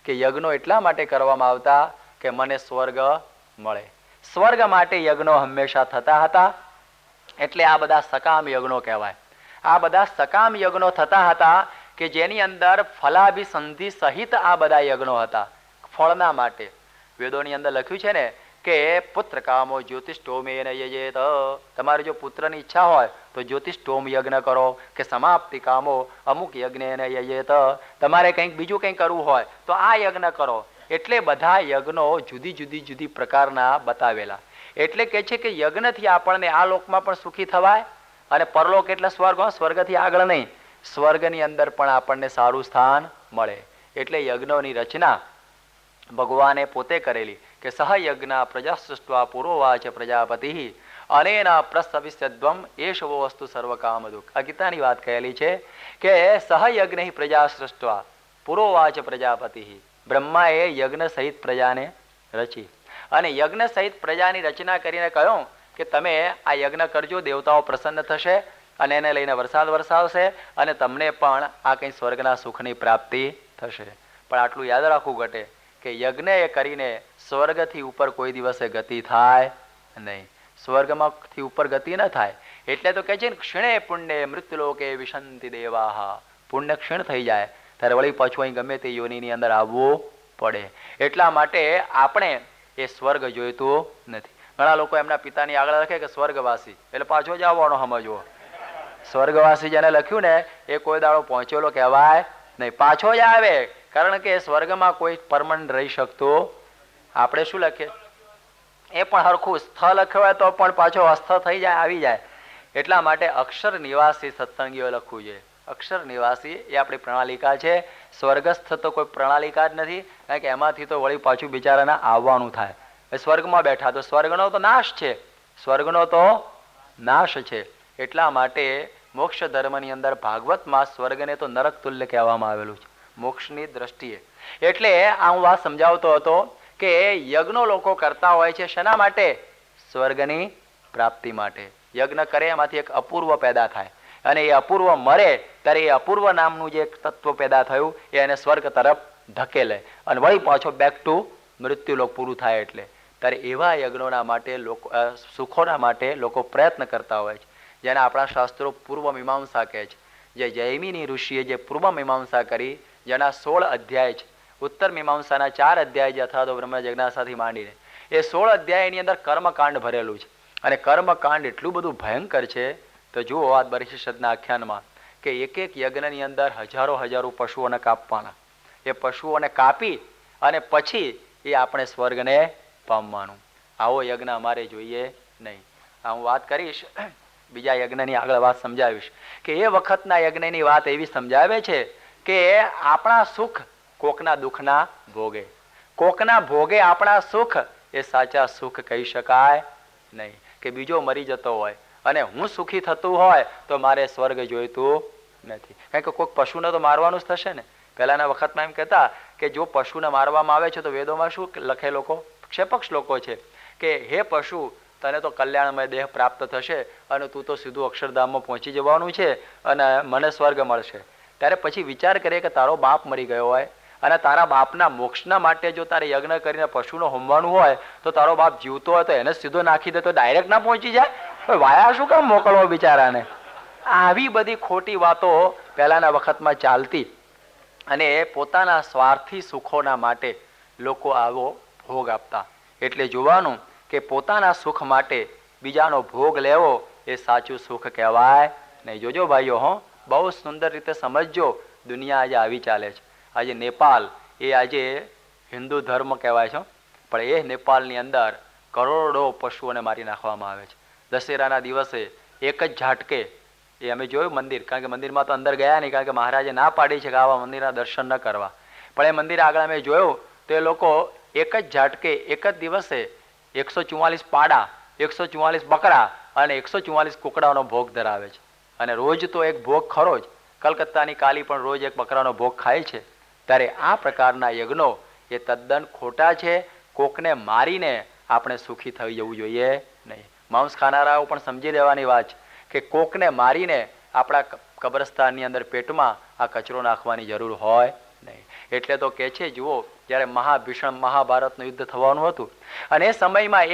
Speaker 1: કે યજ્ઞો એટલા માટે કરવામાં આવતા કે મને સ્વર્ગ મળે. સ્વર્ગ માટે યજ્ઞો હંમેશા થતા હતા. એટલે આ બધા સકામ યજ્ઞો કહેવાય. આ બધા સકામ યજ્ઞો થતા હતા કે જેની અંદર ફલાભિસંધિ સહિત આ બધા યજ્ઞો હતા, ફળના માટે. વેદોની અંદર લખ્યું છે ને કે પુત્ર કામો જ્યોતિષ્ટોમેન યજેત. તમારે જો પુત્રની ઈચ્છા હોય તો જ્યોતિષ્ટોમ યજ્ઞ કરો, કે સમાપ્તિ કામો અમુક યજ્ઞ યજેત. તમારે કંઈક બીજું કંઈક કરવું હોય તો આ યજ્ઞ કરો. એટલે બધા યજ્ઞો જુદી જુદી જુદી પ્રકારના બતાવેલા. એટલે કે છે કે યજ્ઞથી આપણને આ લોકમાં પણ સુખી થવાય અને પરલોક એટલે સ્વર્ગ, સ્વર્ગથી આગળ નહીં, સ્વર્ગની અંદર પણ આપણને સારું સ્થાન મળે. એટલે યજ્ઞોની રચના ભગવાને પોતે કરેલી કે સહયજ્ઞ પ્રજા સૃષ્ટવા પૂર્વવાચ પ્રજાપતિ અનેના પ્રસવિષ્યદ્વમ એશવો વસ્તુ સર્વકામ દુઃખ. આ ગીતાની વાત કહેલી છે કે સહયજ્ઞ પ્રજા સૃષ્ટવા પૂર્વવાચ પ્રજાપતિ. બ્રહ્માએ યજ્ઞ સહિત પ્રજાને રચી અને યજ્ઞ સહિત પ્રજાની રચના કરીને કહ્યું કે તમે આ યજ્ઞ કરજો, દેવતાઓ પ્રસન્ન થશે અને એને લઈને વરસાદ વરસાવશે અને તમને પણ આ કંઈ સ્વર્ગના સુખની પ્રાપ્તિ થશે. પણ આટલું યાદ રાખવું ઘટે કે યજ્ઞ એ કરીને સ્વર્ગથી ઉપર કોઈ દિવસે ગતિ થાય નહીં, સ્વર્ગમાંથી ઉપર ગતિ ન થાય. એટલે તો કહે છે ને ક્ષીણે પુણ્ય મૃત્યુલોકે વિશંતિ દેવાહ. પુણ્ય ક્ષીણ થઈ જાય ત્યારે વળી પાછું અહીં ગમે તે યોનિની અંદર આવવું પડે. એટલા માટે આપણે એ સ્વર્ગ જોઈતું નથી. ઘણા લોકો એમના પિતાની આગળ લખે કે સ્વર્ગવાસી, એટલે પાછો જ આવવાનો સમજવો. સ્વર્ગવાસી જેને લખ્યું ને એ કોઈ દાડો પહોંચેલો કહેવાય નહીં, પાછો જ આવે. કારણ કે સ્વર્ગમાં કોઈ પરમનન્ટ રહી શકતું, આપણે શું લખીએ એ પણ હરખું સ્થ લખ્યો હોય તો પણ પાછો અસ્થ થઈ જાય, આવી જાય. એટલા માટે અક્ષર નિવાસી સત્સંગીઓ લખવું જોઈએ. અક્ષર નિવાસી એ આપણી પ્રણાલિકા છે. સ્વર્ગસ્થ તો કોઈ પ્રણાલિકા જ નથી, કારણ કે એમાંથી તો વળી પાછું બિચારાના આવવાનું થાય. સ્વર્ગમાં બેઠા તો સ્વર્ગનો તો નાશ છે, સ્વર્ગનો તો નાશ છે. એટલા માટે મોક્ષ ધર્મની અંદર ભાગવતમાં સ્વર્ગને તો નરક તુલ્ય કહેવામાં આવેલું છે મોક્ષની દ્રષ્ટિએ. એટલે આ હું વાત સમજાવતો હતો કે યજ્ઞો લોકો કરતા હોય છે શેના માટે? સ્વર્ગની પ્રાપ્તિ માટે. યજ્ઞ કરે એમાંથી એક અપૂર્વ પેદા થાય, અને એ અપૂર્વ મરે ત્યારે એ અપૂર્વ નામનું જે તત્વ પેદા થયું એ એને સ્વર્ગ તરફ ધકેલે, અને વળી પાછો બેક ટુ મૃત્યુલોક પૂરું થાય. એટલે ત્યારે એવા યજ્ઞોના માટે લોકો સુખોના માટે લોકો પ્રયત્ન કરતા હોય છે, જેને આપણા શાસ્ત્રો પૂર્વ મીમાંસા કહે છે. જે જૈમિની ઋષિએ જે પૂર્વ મીમાંસા કરી, જેના 16 અધ્યાય છે. ઉત્તર મીમાંસાના 4 અધ્યાય જે અથવા તો બ્રહ્મ જિજ્ઞાસાથી માંડીને એ 16 અધ્યાયની અંદર કર્મકાંડ ભરેલું છે. અને કર્મકાંડ એટલું બધું ભયંકર છે તો જુઓ આ પરિષદના આખ્યાનમાં કે એક એક યજ્ઞની અંદર હજારો પશુઓને કાપવાના. એ પશુઓને કાપી અને પછી એ આપણે સ્વર્ગને પામવાનું. આવો યજ્ઞ અમારે જોઈએ નહીં. આ હું વાત કરીશ, બીજા યજ્ઞની આગળ વાત સમજાવીશ કે એ વખતના યજ્ઞની વાત એવી સમજાવે છે કે આપણા સુખ કોકના દુઃખના ભોગે, કોકના ભોગે આપણા સુખ એ સાચા સુખ કહી શકાય નહીં. કે બીજો મરી જતો હોય અને હું સુખી થતું હોય તો મારે સ્વર્ગ જોઈતું નથી. કારણ કે કોઈક પશુને તો મારવાનું જ થશે ને. પહેલાના વખતમાં એમ કહેતા કે જો પશુને મારવામાં આવે છે તો વેદોમાં શું લખે લોકો, ક્ષેપક્ષ લોકો છે કે હે પશુ તને તો કલ્યાણમય દેહ પ્રાપ્ત થશે અને તું તો સીધું અક્ષરધામમાં પહોંચી જવાનું છે અને મને સ્વર્ગ મળશે. ત્યારે પછી વિચાર કરીએ કે તારો બાપ મરી ગયો હોય અને તારા બાપના મોક્ષના માટે જો તારે યજ્ઞ કરીને પશુને હોમવાનું હોય તો તારો બાપ જીવતો હોય તો એને સીધો નાખી દે તો ડાયરેક્ટ ના પહોંચી જાય? વાયા શું કામ મોકલવો બિચારાને? આવી બધી ખોટી વાતો પહેલાના વખતમાં ચાલતી, અને પોતાના સ્વાર્થી સુખોના માટે લોકો આવો ભોગ આપતા. એટલે જોવાનું કે પોતાના સુખ માટે બીજાનો ભોગ લેવો એ સાચું સુખ કહેવાય નહીં. જોજો ભાઈઓ, હો બહુ સુંદર રીતે સમજજો. દુનિયા આજે આવી ચાલે છે. આજે નેપાલ એ આજે હિન્દુ ધર્મ કહેવાય છે, પણ એ નેપાળની અંદર કરોડો પશુઓને મારી નાખવામાં આવે છે. દશેરાના દિવસે એક જ ઝાટકે, એ અમે જોયું મંદિર, કારણ કે મંદિરમાં તો અંદર ગયા નહીં, કારણ કે મહારાજે ના પાડી છે કે આવા મંદિરના દર્શન ન કરવા. પણ એ મંદિર આગળ અમે જોયું તો એ લોકો એક જ ઝાટકે એક જ દિવસે 144 પાડા, 144 બકરા અને 144 કુકડાનો ભોગ ધરાવે છે. અને રોજ તો એક ભોગ ખરો જ. કલકત્તાની કાલી પણ રોજ એક બકરાનો ભોગ ખાય છે. ત્યારે આ પ્રકારના યજ્ઞો એ તદ્દન ખોટા છે. કોકને મારીને આપણે સુખી થઈ જવું જોઈએ નહીં. માંસ ખાનારાઓ પણ સમજી લેવાની વાત છે કે કોકને મારીને આપણા કબ્રસ્તાનની અંદર પેટમાં આ કચરો નાખવાની જરૂર હોય નહીં. એટલે તો કહે છે, જુઓ જ્યારે મહાભીષણ મહાભારતનું યુદ્ધ થવાનું હતું અને એ સમયમાં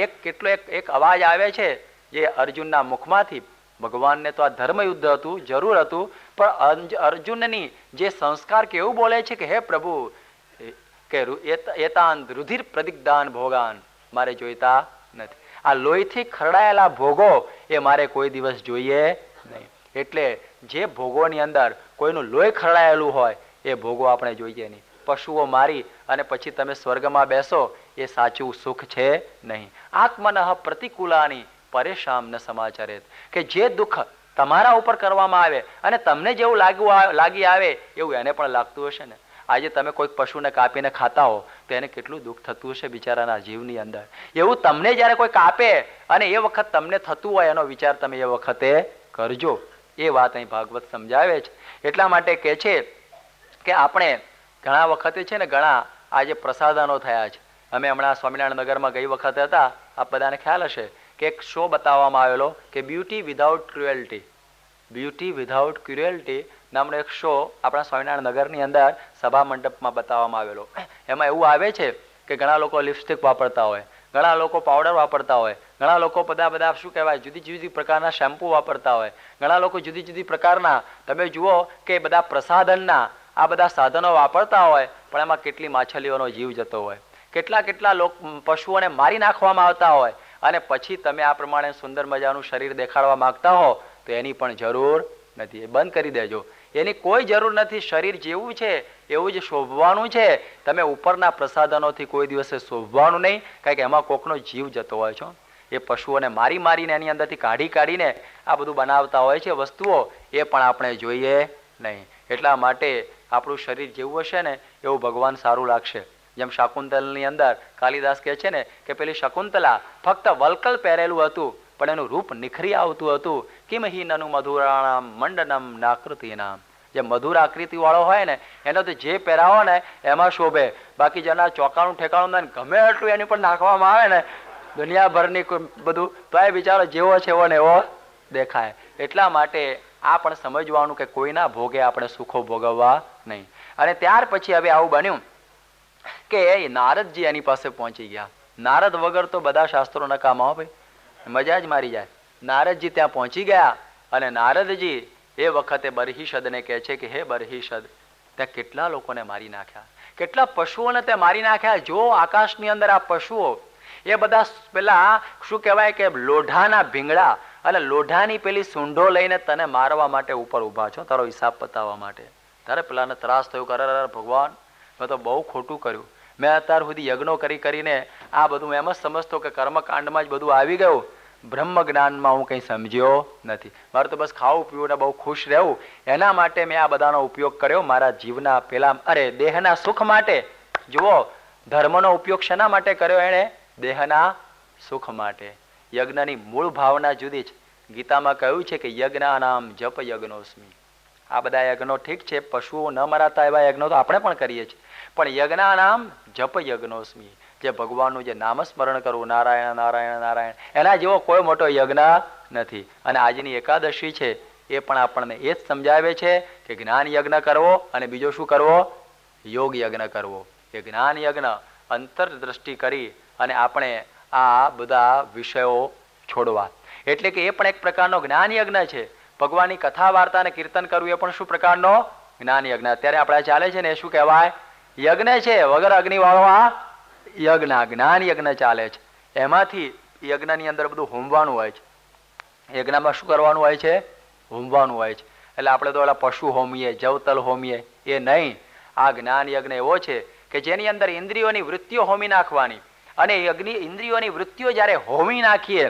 Speaker 1: એક અવાજ આવે છે જે અર્જુનના મુખમાંથી. ભગવાનને તો આ ધર્મ યુદ્ધ હતું, જરૂર હતું, પણ અર્જુનની જે સંસ્કાર કેવું બોલે છે કે હે પ્રભુ કે એતાન રુધિર પ્રદિગ્ધાન ભોગાન મારે જોઈતા નથી. આ લોહીથી ખરડાયેલા ભોગો એ મારે કોઈ દિવસ જોઈએ નહીં. એટલે જે ભોગોની અંદર કોઈનું લોહી ખરડાયેલું હોય એ ભોગો આપણે જોઈએ નહીં. પશુઓ મારી અને પછી તમે સ્વર્ગમાં બેસો એ સાચું સુખ છે નહીં. આત્મનઃ પ્રતિકૂલાની પરેશાન ન સમાચારે, કે જે દુઃખ તમારા ઉપર કરવામાં આવે અને તમને જેવું લાગી આવે એવું એને પણ લાગતું હશે ને. આજે તમે કોઈક પશુને કાપીને ખાતા હો તો એને કેટલું દુઃખ થતું હશે બિચારાના જીવની અંદર. એવું તમને જ્યારે કોઈ કાપે અને એ વખત તમને થતું હોય એનો વિચાર તમે એ વખતે કરજો. એ વાત અહીં ભાગવત સમજાવે છે. એટલા માટે કહે છે કે આપણે ઘણા વખતે છે ને ઘણા આજે પ્રસાદનો થયા છે. અમે હમણાં સ્વામિનારાયણ નગરમાં ગઈ વખતે હતા, આપ બધાને ખ્યાલ હશે કે એક શો બતાવવામાં આવેલો કે બ્યુટી વિધાઉટ ક્રુએલ્ટી, બ્યુટી વિધાઉટ ક્રુએલ્ટી નામનો એક શો આપણા સ્વામિનારાયણ નગરની અંદર સભા મંડપમાં બતાવવામાં આવેલો. એમાં એવું આવે છે કે ઘણા લોકો લિપસ્ટિક વાપરતા હોય, ઘણા લોકો પાવડર વાપરતા હોય, ઘણા લોકો બધા શું કહેવાય જુદી જુદી પ્રકારના શેમ્પુ વાપરતા હોય, ઘણા લોકો જુદી જુદી પ્રકારના તમે જુઓ કે બધા પ્રસાધનના આ બધા સાધનો વાપરતા હોય, પણ એમાં કેટલી માછલીઓનો જીવ જતો હોય, કેટલા પશુઓને મારી નાખવામાં આવતા હોય, અને પછી તમે આ પ્રમાણે સુંદર મજાનું શરીર દેખાડવા માંગતા હો તો એની પણ જરૂર નથી. એ બંધ કરી દેજો. એની કોઈ જરૂર નથી. શરીર જેવું છે એવું જ શોભવાનું છે. તમે ઉપરના પ્રસાધનોથી કોઈ દિવસે શોભવાનું નહીં, કારણ કે એમાં કોકનો જીવ જતો હોય છે. એ પશુઓને મારી મારીને એની અંદરથી કાઢી કાઢીને આ બધું બનાવતા હોય છે વસ્તુઓ, એ પણ આપણે જોઈએ નહીં. એટલા માટે આપણું શરીર જેવું હશે ને એવું ભગવાન સારું લાગશે. જેમ શાકુંતલની અંદર કાલિદાસ કહે છે ને કે પેલી શકુંતલા ફક્ત વલકલ પહેરેલું હતું, પણ એનું રૂપ નિખરી આવતું હતું. કિમહીનનું મધુરાણામ મંડનમ નાકૃતિનામ. જે મધુર આકૃતિ વાળો હોય ને એનો તો જે પહેરાવો ને એમાં શોભે. બાકી જેના ચોકાણું ઠેકાણું ગમે એટલું એની પર નાખવામાં આવે ને દુનિયાભરની બધું, તો એ બિચારો જેવો છે એવો ને એવો દેખાય. એટલા માટે આ પણ સમજવાનું કે કોઈના ભોગે આપણે સુખો ભોગવવા નહીં. અને ત્યાર પછી હવે આવું બન્યું કે નારદજી એની પાસે પહોંચી ગયા. નારદ વગર તો બધા શાસ્ત્રો નકામા હો ભાઈ, મજા જ મારી જાય. નારદજી ત્યાં પહોંચી ગયા અને નારદજી એ વખતે બરહિષદને કહે છે કે હે બરહિષદ, ત્યાં કેટલા લોકોને મારી નાખ્યા, કેટલા પશુઓને તે મારી નાખ્યા. જો આકાશની અંદર આ પશુઓ એ બધા પેલા શું કહેવાય કે લોઢાના ભીંગડા અને લોઢાની પેલી સૂંઢો લઈને તને મારવા માટે ઉપર ઊભા છો, તારો હિસાબ પતાવવા માટે. તારે પેલાને ત્રાસ થયો, કરે ભગવાન મેં તો બહુ ખોટું કર્યું, મેં અત્યાર સુધી યજ્ઞો કરી કરીને આ બધું એમ જ સમજતો કે કર્મકાંડમાં જ બધું આવી ગયું, બ્રહ્મ જ્ઞાનમાં હું કંઈ સમજ્યો નથી. મારે તો બસ ખાવું પીવું ને બહુ ખુશ રહેવું, એના માટે મેં આ બધાનો ઉપયોગ કર્યો મારા જીવના પેલા દેહના સુખ માટે. જુઓ ધર્મનો ઉપયોગ શેના માટે કર્યો એણે? દેહના સુખ માટે. યજ્ઞની મૂળ ભાવના જુદી છે. ગીતામાં કહ્યું છે કે યજ્ઞાનામ જપ યજ્ઞોસ્મી. આ બધા યજ્ઞો ઠીક છે, પશુઓ ન મરાતા એવા યજ્ઞો તો આપણે પણ કરીએ છીએ, પણ યજ્ઞાનામ જપ યજ્ઞોસ્મી. જે ભગવાનનું જે નામસ્મરણ કરવું, નારાયણ નારાયણ નારાયણ, એના જેવો કોઈ મોટો યજ્ઞ નથી. અને આજની એકાદશી છે એ પણ આપણને એ જ સમજાવે છે કે જ્ઞાન યજ્ઞ કરવો અને બીજો શું કરવો? યોગ યજ્ઞ કરવો. એ જ્ઞાન યજ્ઞ અંતરદ્રષ્ટિ કરી અને આપણે આ બધા વિષયો છોડવા. એટલે કે એ પણ એક પ્રકારનો જ્ઞાન યજ્ઞ છે. ભગવાનની કથા વાર્તા અને કીર્તન કરવું એ પણ શું પ્રકારનો? જ્ઞાન યજ્ઞ. અત્યારે આપણે ચાલે છે ને એ શું કહેવાય? યજ્ઞ છે. વગર અગ્નિ વાળો આ યજ્ઞ, જ્ઞાન યજ્ઞ ચાલે છે. એમાંથી યજ્ઞની અંદર બધું હોમવાનું હોય છે. યજ્ઞમાં શું કરવાનું હોય છે? હોમવાનું હોય છે. એટલે આપણે તો ઓલા પશુ હોમીએ, જવતલ હોમીએ એ નહીં. આ જ્ઞાન યજ્ઞ એવો છે કે જેની અંદર ઇન્દ્રિયોની વૃત્તિઓ હોમી નાખવાની. અને ઇન્દ્રિયોની વૃત્તિઓ જ્યારે હોમી નાખીએ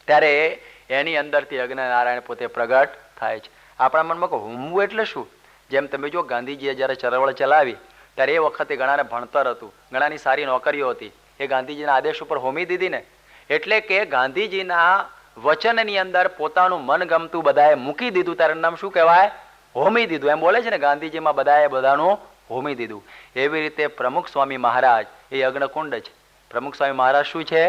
Speaker 1: ત્યારે એની અંદરથી યજ્ઞ નારાયણ પોતે પ્રગટ થાય છે. આપણા મનમાં કે હોમવું એટલે શું? જેમ તમે જો ગાંધીજીએ જ્યારે ચળવળ ચલાવી ત્યારે એ વખતે ઘણાને ભણતર હતું, ઘણાની સારી નોકરીઓ હતી, એ ગાંધીજીના આદેશ ઉપર હોમી દીધી ને. એટલે કે ગાંધીજીના વચનની અંદર પોતાનું મનગમતું બધાએ મૂકી દીધું, ત્યારે નામ શું કહેવાય? હોમી દીધું. એમ બોલે છે ને ગાંધીજીમાં બધાએ બધાનું હોમી દીધું. એવી રીતે પ્રમુખ સ્વામી મહારાજ એ યજ્ઞકુંડ છે. પ્રમુખ સ્વામી મહારાજ શું છે?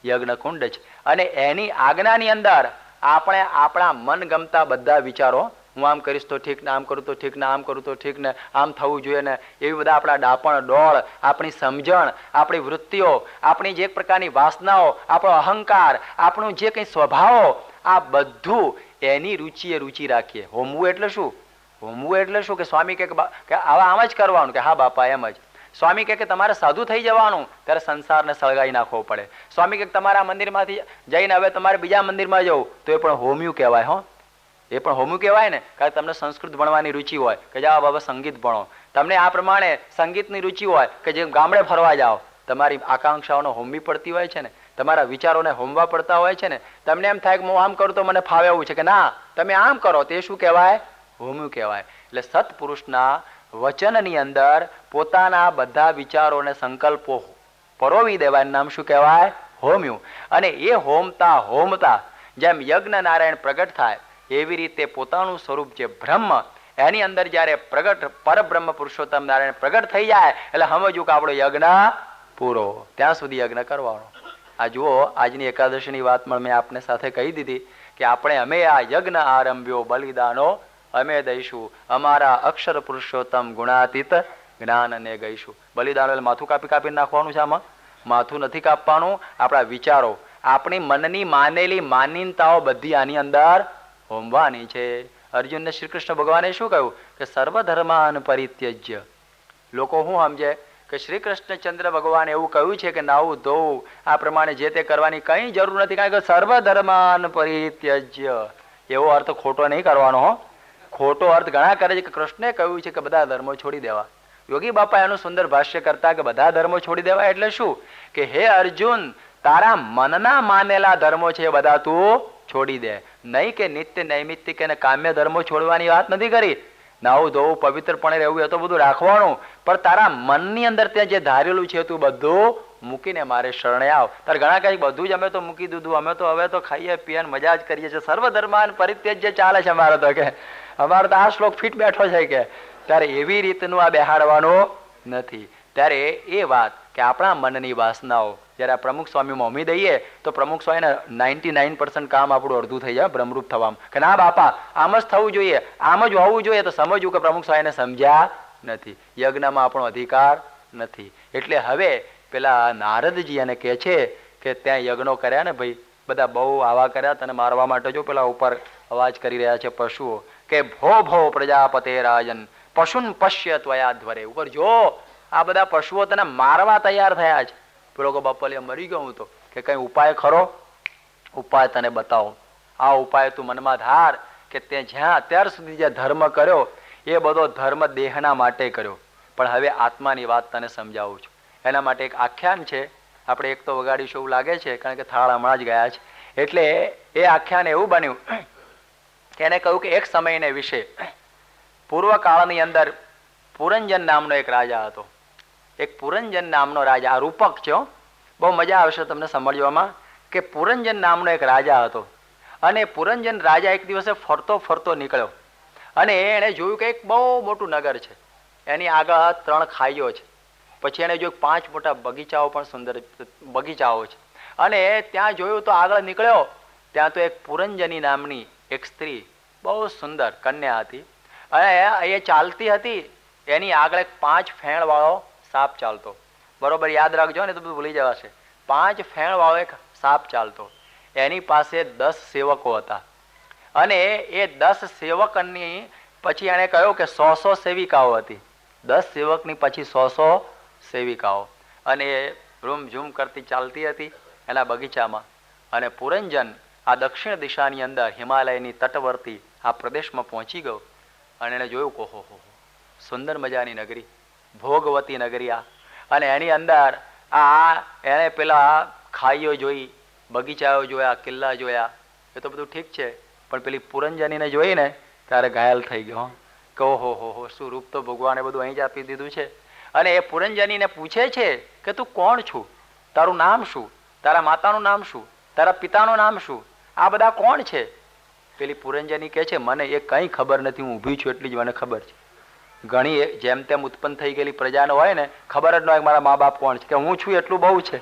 Speaker 1: યજ્ઞકુંડ છે. અને એની આજ્ઞાની અંદર આપણે આપણા મનગમતા બધા વિચારો, હું આમ કરીશ તો ઠીક ને, આમ કરું તો ઠીક ને, આમ કરું તો ઠીક ને, આમ થવું જોઈએ ને, એવી બધા આપણા ડાપણ ડોળ, આપણી સમજણ, આપણી વૃત્તિઓ, આપણી જે પ્રકારની વાસનાઓ, આપણો અહંકાર, આપણું જે કંઈ સ્વભાવો, આ બધું એની રુચિએ રુચિ રાખીએ. હોમવું એટલે શું? હોમવું એટલે શું? કે સ્વામી કે આવા આમ જ કરવાનું, કે હા બાપા એમ જ. સ્વામી કે તમારે સાધુ થઈ જવાનું, ત્યારે સંસારને સળગાવી નાખવો પડે. સ્વામી કે તમારા મંદિરમાંથી જઈને હવે તમારે બીજા મંદિરમાં જવું, તો એ પણ હોમ્યું કહેવાય. હો, એ પણ હોમ્યું કહેવાય ને. કારણ કે તમને સંસ્કૃત ભણવાની રુચિ હોય કે જાઓ બાબા સંગીત ભણો, તમને આ પ્રમાણે સંગીતની રુચિ હોય કે જે ગામડે ફરવા જાઓ, તમારી આકાંક્ષાઓને હોમવી પડતી હોય છે ને, તમારા વિચારોને હોમવા પડતા હોય છે ને. તમને એમ થાય કે હું આમ કરું તો મને ફાવે એવું છે, કે ના તમે આમ કરો, તે શું કહેવાય? હોમ્યું કહેવાય. એટલે સત્પુરુષના વચનની અંદર પોતાના બધા વિચારોને સંકલ્પો પરોવી દેવાનું નામ શું કહેવાય? હોમ્યું. અને એ હોમતા હોમતા જેમ યજ્ઞ નારાયણ પ્રગટ થાય એવી રીતે પોતાનું સ્વરૂપ જે બ્રહ્મ, એની અંદર જ્યારે પ્રગટ પરબ્રહ્મ પુરુષોત્તમ નારાયણ પ્રગટ થઈ જાય એટલે સમજવું કે આપણો યજ્ઞ પૂરો. ત્યાં સુધી યજ્ઞ કરવાનો. આ જુઓ આજની એકાદશીની વાતમાં મેં આપને સાથે કહી દીધી કે અમે આ યજ્ઞ આરંભ્યો બલિદાનો અમે દઈશું, અમારા અક્ષર પુરુષોત્તમ ગુણાતીત જ્ઞાનને ગઈશું. બલિદાન એટલે માથું કાપી કાપી નાખવાનું છે. આમાં માથું નથી કાપવાનું. આપણા વિચારો, આપણી મનની માનેલી માનીનતાઓ બધી આની અંદર હોમવાની છે. અર્જુનને શ્રી કૃષ્ણ ભગવાને શું કહ્યું? કે સર્વધર્માન પરિત્યજ્ય. લોકો શું સમજે કે શ્રી કૃષ્ણચંદ્ર ભગવાન એવું કહ્યું છે કે નાવું ધોવું આ પ્રમાણે જે તે કરવાની કંઈ જરૂર નથી, કારણ કે સર્વધર્માન પરિત્યજ્ય. એવો અર્થ ખોટો નહીં કરવાનો. હો, ખોટો અર્થ ઘણા કરે છે કે કૃષ્ણે કહ્યું છે કે બધા ધર્મો છોડી દેવા. યોગી બાપા એનું સુંદર ભાષ્ય કરતા કે બધા ધર્મો છોડી દેવા એટલે શું? કે હે અર્જુન, તારા મનના માનેલા ધર્મો છે એ બધા તું છોડી દે. નહીં કે નિત્ય નૈમિત્તિક અને કામ્ય ધર્મો છોડવાની વાત નથી કરી. નાવું ધોવું પવિત્રપણે રહેવું એ તો બધું રાખવાનું, પણ તારા મનની અંદર ત્યાં જે ધારેલું છે તું બધું મૂકીને મારે શરણે આવ. તારે ઘણા કઈ બધું જ અમે તો મૂકી દીધું, અમે તો હવે તો ખાઈએ પીએ મજા જ કરીએ છીએ, સર્વ ધર્માન પરિત્યજ્ય ચાલે છે અમારે તો, કે અમારો તો આ શ્લોક ફિટ બેઠો છે કે. ત્યારે એવી રીતનું આ બેહાડવાનું નથી. ત્યારે એ વાત કે આપણા મનની વાસનાઓ જ્યારે આ પ્રમુખ સ્વામીમાં હોમી દઈએ તો પ્રમુખ સ્વામીને 99% કામ આપણું અડધું થઈ જાય બ્રહ્મરૂપ થવામાં. કે ના બાપા આમ જ થવું જોઈએ, આમ જ હોવું જોઈએ. તો સમજવું કે પ્રમુખ સ્વામીને સમજ્યા નથી, યજ્ઞમાં આપણો અધિકાર નથી. એટલે હવે પેલા નારદજી એને કહે છે કે ત્યાં યજ્ઞો કર્યા ને ભાઈ, બધા બહુ આવા કર્યા, તને મારવા માટે જો પેલા ઉપર અવાજ કરી રહ્યા છે પશુઓ કે ભો ભો પ્રજાપતે રાજન પશુન પશ્ય ત્વયા ધ્વરે. ઉપર જો આ બધા પશુઓ તને મારવા તૈયાર થયા છે. પેલો કે બાપલિયા મરી ગયો હું તો, કે કઈ ઉપાય ખરો? ઉપાય તને બતાવો. આ ઉપાય તું મનમાં ધાર કે તે જ્યાં અત્યાર સુધી જે ધર્મ કર્યો એ બધો ધર્મ દેહના માટે કર્યો, પણ હવે આત્માની વાત તને સમજાવું છું. એના માટે એક આખ્યાન છે, આપણે એક તો વગાડીશું એવું લાગે છે કારણ કે થાળ હમણાં જ ગયા છે. એટલે એ આખ્યાન એવું બન્યું કે એને કહ્યું કે એક સમયને વિશે પૂર્વકાળની અંદર પુરંજન નામનો એક રાજા હતો. એક પુરંજન નામનો રાજા, આ રૂપક છે, બહુ મજા આવશે તમને સમજવામાં. કે પુરંજન નામનો એક રાજા હતો અને પુરંજન રાજા એક દિવસે ફરતો ફરતો નીકળ્યો અને એણે જોયું કે એક બહુ મોટું નગર છે, એની આગળ 3 ખાઈઓ છે. પછી એને જોયું 5 મોટા બગીચાઓ પણ સુંદર બગીચાઓ છે. અને ત્યાં જોયું તો આગળ નીકળ્યો ત્યાં તો એક પુરંજની નામની એક સ્ત્રી, બહુ સુંદર કન્યા હતી અને એ ચાલતી હતી. એની આગળ એક 5 ફેણ વાળો સાપ ચાલતો. બરોબર યાદ રાખજો ને તો બધું ભૂલી જવાશે. 5 ફેણ વાળો એક સાપ ચાલતો. એની પાસે 10 સેવકો હતા અને એ 10 સેવકની પછી એણે કહ્યું કે 100 સેવિકાઓ હતી. 10 સેવકની પછી 100 સેવિકાઓ. અને એ રૂમ ઝૂમ કરતી ચાલતી હતી એના બગીચામાં. અને પુરંજન આ દક્ષિણ દિશાની અંદર હિમાલયની તટવર્તી આ પ્રદેશમાં પહોંચી ગયો અને એને જોયું કે હો સુંદર મજાની નગરી, ભોગવતી નગરી આ. અને એની અંદર આ એને પેલા ખાઈઓ જોઈ, બગીચાઓ જોયા, કિલ્લા જોયા, એ તો બધું ઠીક છે, પણ પેલી પુરંજનીને જોઈને ત્યારે ઘાયલ થઈ ગયો કે ઓહો હો શું રૂપ તો ભગવાને બધું અહીં જ આપી દીધું છે. અને એ પુરંજનીને પૂછે છે કે તું કોણ છું, તારું નામ શું, તારા માતાનું નામ શું, તારા પિતાનું નામ શું, આ બધા કોણ છે? પેલી પુરંજની કહે છે મને એ કંઈ ખબર નથી, હું ઊભી છું એટલી જ મને ખબર છે. ઘણી જેમ તેમ ઉત્પન્ન થઈ ગયેલી પ્રજાનો હોય ને, ખબર જ ન હોય મારા મા બાપ કોણ છે, કે હું છું એટલું બહુ છે,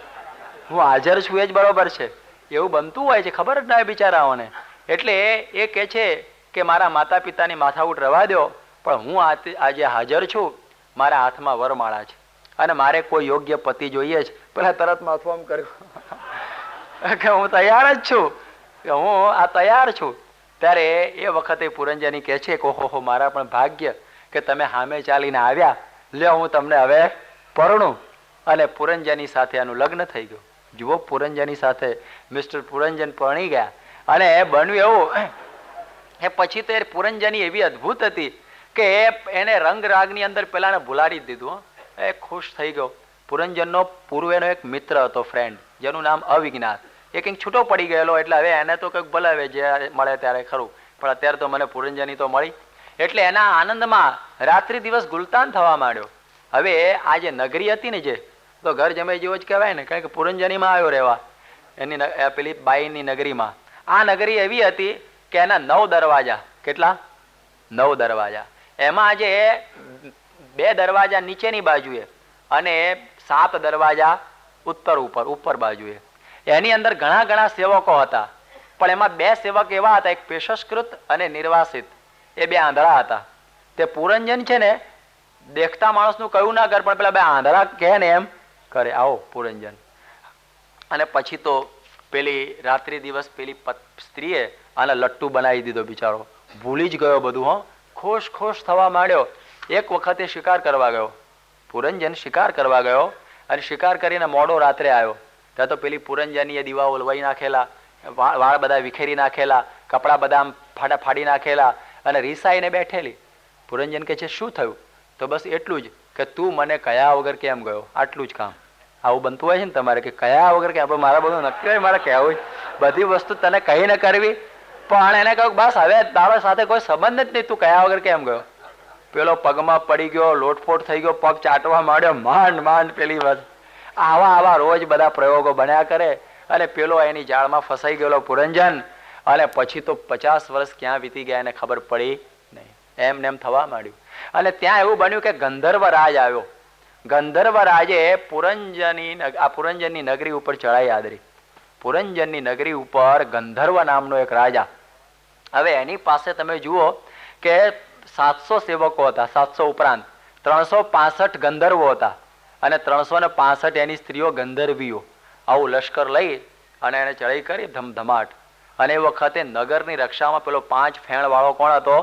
Speaker 1: હું હાજર છું એ જ બરોબર છે, એવું બનતું હોય છે, ખબર જ ન હોય બિચારાઓને. એટલે એ કહે છે કે મારા માતા પિતાની માથાકૂટ રવા દો, પણ હું આજે હાજર છું, મારા હાથમાં વરમાળા છે અને મારે કોઈ યોગ્ય પતિ જોઈએ છે. પેલા તરત માથું આમ કર્યું કે હું તૈયાર જ છું, કે હું આ તૈયાર છું. ત્યારે એ વખતે પુરંજની કહે છે કે ઓહો મારા પણ ભાગ્ય કે તમે સામે ચાલીને આવ્યા, લ્યો હું તમને હવે પરણું. અને પુરંજની સાથે એનું લગ્ન થઈ ગયું. જુઓ પુરંજની સાથે મિસ્ટર પુરંજન પરણી ગયા. અને બન્યું એવું એ પછી તો એ પુરંજની એવી અદ્ભુત હતી કે એને રંગ રાગની અંદર પેલાને ભૂલાડી દીધું. એ ખુશ થઈ ગયો. પુરંજનનો પૂર્વેનો એક મિત્ર હતો, ફ્રેન્ડ, જેનું નામ અવિજ્ઞાત. એ કંઈક છૂટો પડી ગયેલો, એટલે હવે એને તો કંઈક બોલાવે જે મળે ત્યારે ખરું, પણ અત્યારે તો મને પુરંજની તો મળી. એટલે એના આનંદમાં રાત્રિ દિવસ ગુલતાન થવા માંડ્યો. હવે આ જે નગરી હતી ને, જે તો ઘર જમાઈ જેવો જ કહેવાય ને, કારણ કે પુરંજનીમાં આવ્યો રહેવા એની પેલી બાઈની નગરીમાં. આ નગરી એવી હતી કે એના 9 દરવાજા. કેટલા? 9 દરવાજા. એમાં જે 2 દરવાજા નીચેની બાજુએ અને 7 દરવાજા ઉપર બાજુએ. એની અંદર ઘણા સેવકો હતા, પણ એમાં 2 સેવક એવા હતા, એક પેશસ્કૃત અને નિર્વાસિત. એ 2 આંધળા હતા. તે પુરંજન છે ને દેખતા માણસનું કયું ના કર, પણ પેલા 2 આંધળા કહે ને એમ કરે. આવો પુરંજન. અને પછી તો પેલી રાત્રિ દિવસ પેલી સ્ત્રીએ આને લટ્ટુ બનાવી દીધો, બિચારો ભૂલી જ ગયો બધું. ખુશ થવા માંડ્યો. એક વખતે શિકાર કરવા ગયો પુરંજન, શિકાર કરવા ગયો અને શિકાર કરીને મોડો રાત્રે આવ્યો. ત્યાં તો પેલી પુરંજનીએ દીવા ઓલવાઈ નાખેલા, વાળ બધા વિખેરી નાખેલા, કપડા બધા ફાડી નાખેલા અને રીસાઈને બેઠેલી. પુરંજન કે છે શું થયું? તો બસ એટલું જ કે તું મને કયા વગર કેમ ગયો, આટલું જ કામ. આવું બનતું હોય છે ને તમારે કે કયા વગર કે આપણે મારા બધું નક્કી હોય મારે કહેવું બધી વસ્તુ તને કહીને કરવી, પણ એને કહ્યું બસ હવે તારા સાથે કોઈ સંબંધ જ નહીં, તું કયા વગર કેમ ગયો. પેલો પગમાં પડી ગયો, લોટફોટ થઈ ગયો, પગ ચાટવા માંડ્યો, માંડ માંડ પેલી વાત. આવા રોજ બધા પ્રયોગો બન્યા કરે અને પેલો એની જાળમાં ફસાઈ ગયેલો પુરંજન. અને પછી તો 50 વર્ષ ક્યાં વીતી ગયા એને ખબર પડી નહીં, એમને એમ થવા માંડ્યું. અને ત્યાં એવું બન્યું કે ગંધર્વ રાજ આવ્યો. ગંધર્વ રાજે પુરંજનની નગરી ઉપર ચડાઈ આદરી. પુરંજનની નગરી ઉપર ગંધર્વ નામનો એક રાજા. હવે એની પાસે તમે જુઓ કે 700 સેવકો હતા, 700 ઉપરાંત 365 ગંધર્વો હતા અને 365 એની સ્ત્રીઓ ગંધર્વીઓ. આવું લશ્કર લઈ અને એને ચડાઈ કરી ધમધમાટ. અને એ વખતે નગરની રક્ષામાં પેલો 5 ફેણ વાળો કોણ હતો?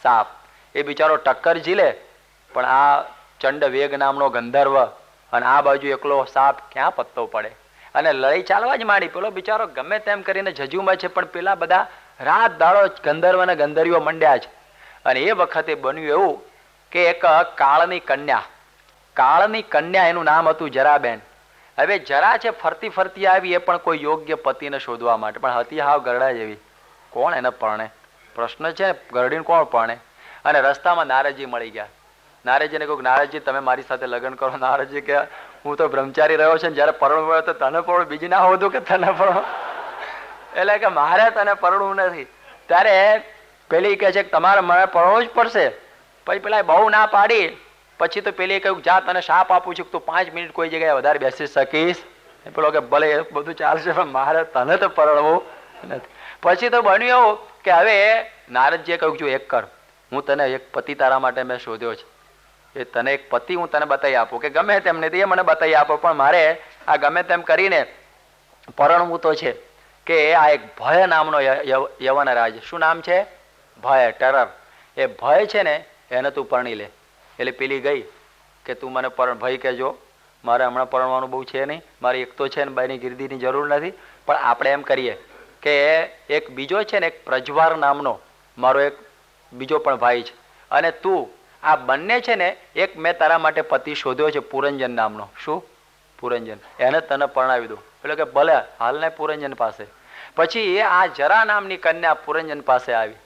Speaker 1: સાપ. એ બિચારો ટક્કર ઝીલે, પણ આ ચંડ વેગ નામનો ગંધર્વ અને આ બાજુ એકલો સાપ ક્યાં પત્તો પડે. અને લડાઈ ચાલવા જ માંડી. પેલો બિચારો ગમે તેમ કરીને જજુમાં છે, પણ પેલા બધા રાત દાડો ગંધર્વ અને ગંધર્વીઓ મંડ્યા છે. અને એ વખતે બન્યું એવું કે એક કાળની કન્યા એનું નામ હતું જરાબેન. હવે જરા છે ફરતી ફરતી આવી, એ પણ કોઈ યોગ્ય પતિને શોધવા માટે, પણ હતી હાવ ગરડા જેવી. કોણ એને પરણે? પ્રશ્ન છે, ગરડીને કોણ પરણે? અને રસ્તામાં નારદજી મળી ગયા. નારદજીને કહ્યું નારદજી તમે મારી સાથે લગ્ન કરો. નારદજી કે હું તો બ્રહ્મચારી રહ્યો છે, જયારે પરણવું હોય તો તને પણ બીજી ના હોતું કે તને પણ, એટલે કે મારે તને પરણવું નથી. ત્યારે પેલી કહે છે કે તમારે મારે પરણવું જ પડશે. પછી પેલા બહુ ના પાડી. પછી તો પેલી કહ્યું જા તને શાપ આપું છું, તું 5 મિનિટ કોઈ જગ્યાએ વધારે બેસી શકીશ. પેલો કે ભલે એ બધું ચાલશે, પણ મારે તને તો પરણવું નથી. પછી તો બન્યું એવું કે હવે નારદજીએ કહ્યું છું એક કર, હું તને એક પતિ તારા માટે મેં શોધ્યો છે, એ તને એક પતિ હું તને બતાવી આપું કે ગમે તેમ નહીં એ મને બતાવી આપો, પણ મારે આ ગમે તેમ કરીને પરણવું તો છે. કે આ એક ભય નામનો યવન રાજ. શું નામ છે? ભય, ટેરર. એ ભય છે ને એને તું પરણી લે. એટલે પેલી ગઈ કે તું મને ભય કહેજો, મારે હમણાં પરણવાનું બહુ છે નહીં, મારી એક તો છે ને બાઈની ગીર્દીની જરૂર નથી, પણ આપણે એમ કરીએ કે એક બીજો છે ને એક પ્રજવાર નામનો મારો એક બીજો પણ ભાઈ છે, અને તું આ બંને છે ને એક મેં તારા માટે પતિ શોધ્યો છે પુરંજન નામનો. શું? પુરંજન. એને તને પરણાવી દઉં. એટલે કે ભલે હાલને પુરંજન પાસે. પછી એ આ જરા નામની કન્યા પુરંજન પાસે આવી.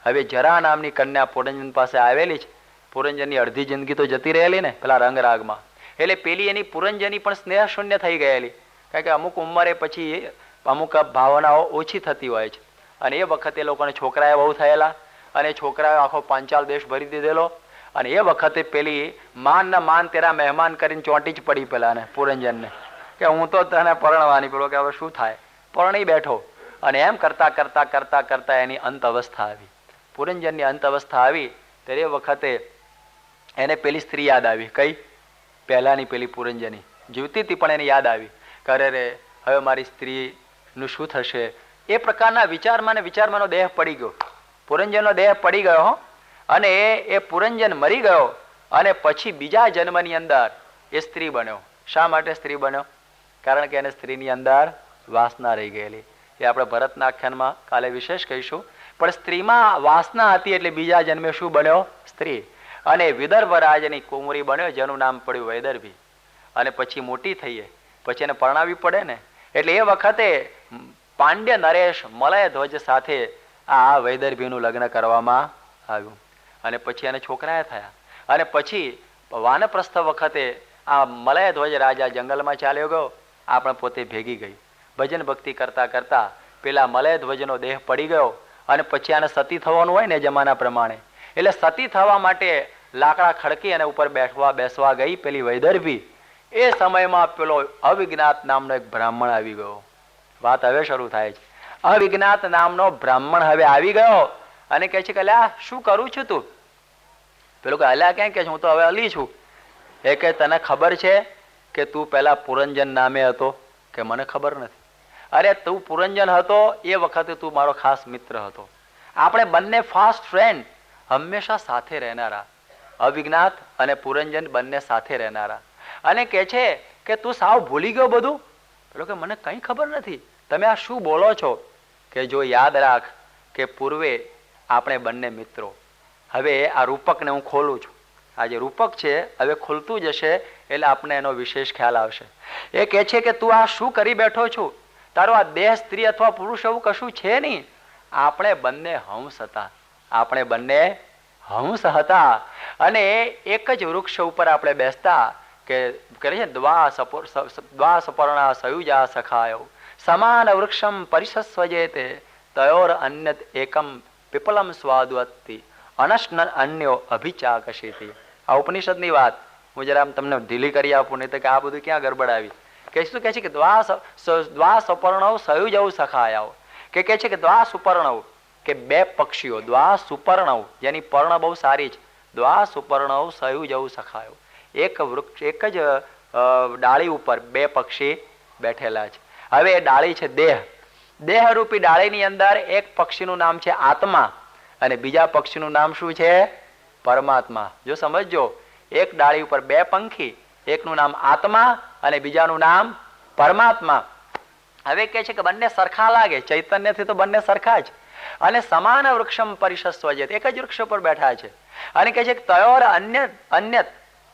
Speaker 1: હવે જરા નામની કન્યા પુરંજન પાસે આવેલી છે. પુરંજનની અડધી જિંદગી તો જતી રહેલી ને પેલા રંગરાગમાં. એટલે પેલી એની પુરંજની પણ સ્નેહ શૂન્ય થઈ ગયેલી, કારણ કે અમુક ઉંમરે પછી અમુક ભાવનાઓ ઓછી થતી હોય છે. અને એ વખતે લોકોને છોકરાએ બહુ થયેલા, અને છોકરાએ આખો પાંચાલ દેશ ભરી દીધેલો. અને એ વખતે પેલી માન ના માન તેરા મહેમાન કરીને ચોંટી જ પડી પેલા ને પુરંજનને કે હું તો તને પરણવાની. પેલો કે હવે શું થાય, પરણી બેઠો. અને એમ કરતા કરતા કરતા કરતા એની અંત અવસ્થા આવી. પુરંજનની અંત અવસ્થા આવી ત્યારે એ વખતે એને પેલી સ્ત્રી યાદ આવી. કઈ? પહેલાની પેલી પુરંજની જીવતી હતી, પણ એને યાદ આવી કે અરે રે હવે મારી સ્ત્રીનું શું થશે. એ પ્રકારના વિચારમાં દેહ પડી ગયો. પુરંજનનો દેહ પડી ગયો. અને એ પુરંજન મરી ગયો. અને પછી બીજા જન્મની અંદર એ સ્ત્રી બન્યો. શા માટે સ્ત્રી બન્યો? કારણ કે એને સ્ત્રીની અંદર વાસના રહી ગયેલી. એ આપણે ભરતના આખ્યાનમાં કાલે વિશેષ કહીશું. પણ સ્ત્રીમાં વાસના હતી એટલે બીજા જન્મે શું બન્યો? સ્ત્રી. અને વિદર્ભ રાજની કુંવરી બન્યો, જેનું નામ પડ્યું વૈદર્ભી. અને પછી મોટી થઈએ પછી એને પરણાવી પડે ને, એટલે એ વખતે પાંડ્ય નરેશ મલય ધ્વજ સાથે આ વૈદર્ભીનું લગ્ન કરવામાં આવ્યું. અને પછી એને છોકરાએ થયા. અને પછી વાનપ્રસ્થ વખતે આ મલય ધ્વજ રાજા જંગલમાં ચાલ્યો ગયો, આ પણ પોતે ભેગી ગઈ. ભજન ભક્તિ કરતા કરતા પેલા મલય ધ્વજનો દેહ પડી ગયો. અને પછી આને સતી થવાનું હોય ને જમાના પ્રમાણે, એટલે સતી થવા માટે લાકડા ખડકી અને ઉપર બેસવા ગઈ પેલી વૈદર્ભી. એ સમયમાં પેલો અવિજ્ઞાત નામનો એક બ્રાહ્મણ આવી ગયો. વાત હવે શરૂ થાય છે. અવિજ્ઞાત નામનો બ્રાહ્મણ હવે આવી ગયો અને કહે છે કે અલ્યા શું કરું છું તું? પેલું કે અલ્યા ક્યાં કે હું તો હવે અલી છું. એ કે તને ખબર છે કે તું પેલા પુરંજન નામે હતો? કે મને ખબર નથી. અરે તું પુરંજન હતો એ વખતે તું મારો ખાસ મિત્ર હતો, આપણે બંને ફાસ્ટ ફ્રેન્ડ, હંમેશા સાથે રહેનારા. અવિજ્ઞાત અને પુરંજન બંને સાથે રહેનારા. અને કહે છે કે તું સાવ ભૂલી ગયો બધું? પેલો કે મને કંઈ ખબર નથી, તમે આ શું બોલો છો? કે જો યાદ રાખ કે પૂર્વે આપણે બંને મિત્રો. હવે આ રૂપકને હું ખોલું છું. આ જે રૂપક છે હવે ખુલતું જશે એટલે આપણે એનો વિશેષ ખ્યાલ આવશે. એ કહે છે કે તું આ શું કરી બેઠો છું? તારો આ દેહ સ્ત્રી અથવા પુરુષ એવું કશું છે નહીં. આપણે બંને હંસ હતા. આપણે બંને હંસ હતા અને એક જ વૃક્ષ ઉપર આપણે બેસતા કે કરે છે દ્વા સપર્ણા સયુજા સખાયો સમાન વૃક્ષમ પરિસસ્વજેતે તયોર અન્યત એકમ પીપલમ સ્વાદવત્તિ અનશ્ન અન્યો અભિચાકશીતિ. આ ઉપનિષદની વાત હું જરા તમને ઢીલી કરી આપું, નહીં તો કે આ બધું ક્યાં ગરબડ આવી. કે શું કહે છે કે દ્વા સપર્ણવ સયુજવ સખાયાઓ કે કહે છે કે દ્વા સુપર્ણવ કે બે પક્ષીઓ, દ્વા સુપર્ણવ જેની પર્ણ બહુ સારી છે, દ્વા સુપર્ણવ સયુજવ સખાયો. એક વૃક્ષ એક જ ડાળી ઉપર બે પક્ષી બેઠેલા છે. હવે એ ડાળી છે દેહ. દેહરૂપી ડાળીની અંદર એક પક્ષીનું નામ છે આત્મા અને બીજા પક્ષીનું નામ શું છે? પરમાત્મા. જો સમજજો, એક ડાળી ઉપર બે પંખી, એકનું નામ આત્મા અને બીજાનું નામ પરમાત્મા. હવે કહે છે કે બંને સરખા લાગે, ચૈતન્યથી તો બંને સરખા જ, અને સમાન વૃક્ષમ પરિસસ્વજેત એક જ વૃક્ષ પર બેઠા છે. અને કહે છે કે તયોર અન્યત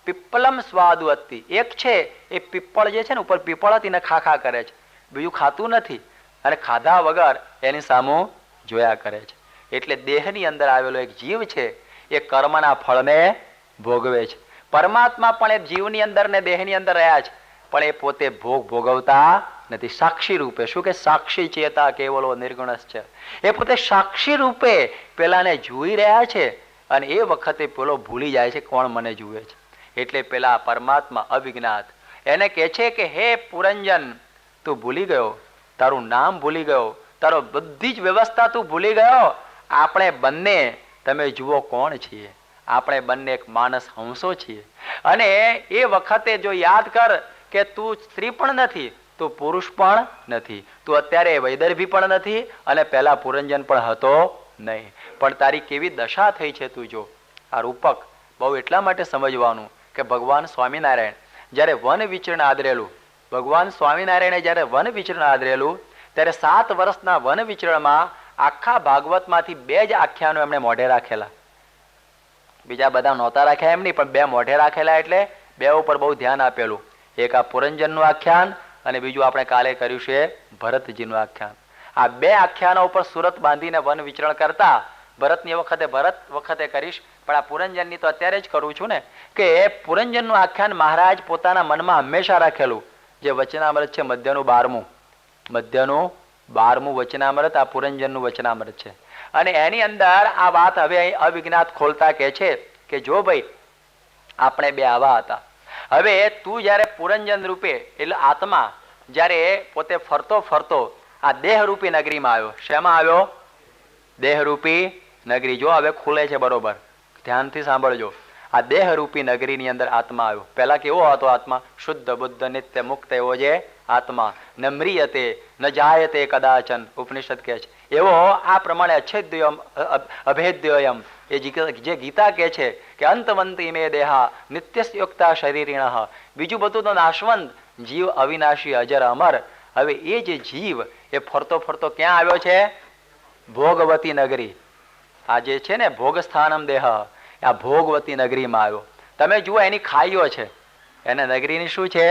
Speaker 1: પીપલમ સ્વાદવત્તિ એક છે એ પીપળ જે છે ને ઉપર પીપળ હતી ને ખા કરે છે, બીજું ખાતું નથી અને ખાધા વગર એની સામું જોયા કરે છે. એટલે દેહની અંદર આવેલો એક જીવ છે એ કર્મના ફળને ભોગવે છે. પરમાત્મા પણ એ જીવની અંદર ને દેહની અંદર રહ્યા છે પણ એ પોતે ભોગ ભોગવતા નથી. સાક્ષી રૂપે, શું કે સાક્ષી ચેતા કેવલો નિર્ગુણસ છે, એ પોતે સાક્ષી રૂપે પેલાને જોઈ રહ્યા છે અને એ વખતે પેલો ભૂલી જાય છે કોણ મને જુએ છે. એટલે પેલા પરમાત્મા અવિજ્ઞાત એને કહે છે કે હે પુરંજન, તું ભૂલી ગયો, તારું નામ ભૂલી ગયો, તારો બધી જ વ્યવસ્થા તું ભૂલી ગયો. આપણે બંને તમે જુઓ કોણ છીએ? આપણે બંને એક માનસ હંસો છીએ. અને એ વખતે જો યાદ કર કે તું સ્ત્રી પણ નથી, તું પુરુષ પણ નથી, તું અત્યારે વૈદર્ભી પણ નથી અને પહેલા પુરંજન પણ હતો નહીં, પણ તારી કેવી દશા થઈ છે તું જો. આ રૂપક બહુ એટલા માટે સમજવાનું કે ભગવાન સ્વામિનારાયણ જ્યારે વન વિચરણ આદરેલું, ભગવાન સ્વામિનારાયણે જ્યારે વન વિચરણ આદરેલું ત્યારે 7 વર્ષના વન વિચરણમાં આખા ભાગવતમાંથી 2 જ આખ્યાનો એમણે મોઢે રાખેલા. બીજા બધા નહોતા રાખ્યા એમ નહીં, પણ 2 મોઢે રાખેલા એટલે 2 ઉપર બહુ ધ્યાન આપેલું. એક આ પુરંજનનું આખ્યાન અને બીજું આપણે કાલે કર્યું છે ભરતજીનું આખ્યાન. આ 2 આખ્યાનો ઉપર સુરત બાંધીને વન વિચરણ કરતા. ભરતની ભરત વખતે કરીશ, પણ આ પુરંજનની તો અત્યારે જ કરું છું ને, કે પુરંજનનું આખ્યાન મહારાજ પોતાના મનમાં હંમેશા રાખેલું. જે વચનામૃત છે મધ્યનું 12મું વચનામૃત આ પુરંજનનું વચનામૃત છે. અને એની અંદર આ વાત હવે અહીં અવિજ્ઞાત ખોલતા કહે છે કે જો ભાઈ આપણે 2 આવા હતા. હવે તું જ્યારે પુરંજન રૂપે એટલે આત્મા જ્યારે પોતે ફરતો ફરતો આ દેહરૂપી નગરીમાં આવ્યો. શેમાં આવ્યો? દેહરૂપી નગરી. જો હવે ખુલે છે બરોબર, ધ્યાનથી સાંભળજો. આ દેહરૂપી નગરીની અંદર આત્મા આવ્યો. પહેલા કેવો હતો આત્મા? શુદ્ધ બુદ્ધ નિત્ય મુક્ત એવો જે આત્મા. ન મ્રિયતે ન જાયતે કદાચન ઉપનિષદ કહે છે એવો. આ પ્રમાણે અચ્છેદ્યમ અભેદ્યયમ એ જે ગીતા કહે છે કે અંતવંતી મે દેહા નિત્યસ્યુક્તા શરીરિણ. બીજું બધું તો નાશવંત, જીવ અવિનાશી અજર અમર. હવે એ જે જીવ એ ફરતો ફરતો ક્યાં આવ્યો છે? ભોગવતી નગરી. આ જે છે ને ભોગસ્થાનમ દેહ, આ ભોગવતી નગરીમાં આવ્યો. તમે જુઓ એની ખાઈઓ છે, એને નગરીની શું છે?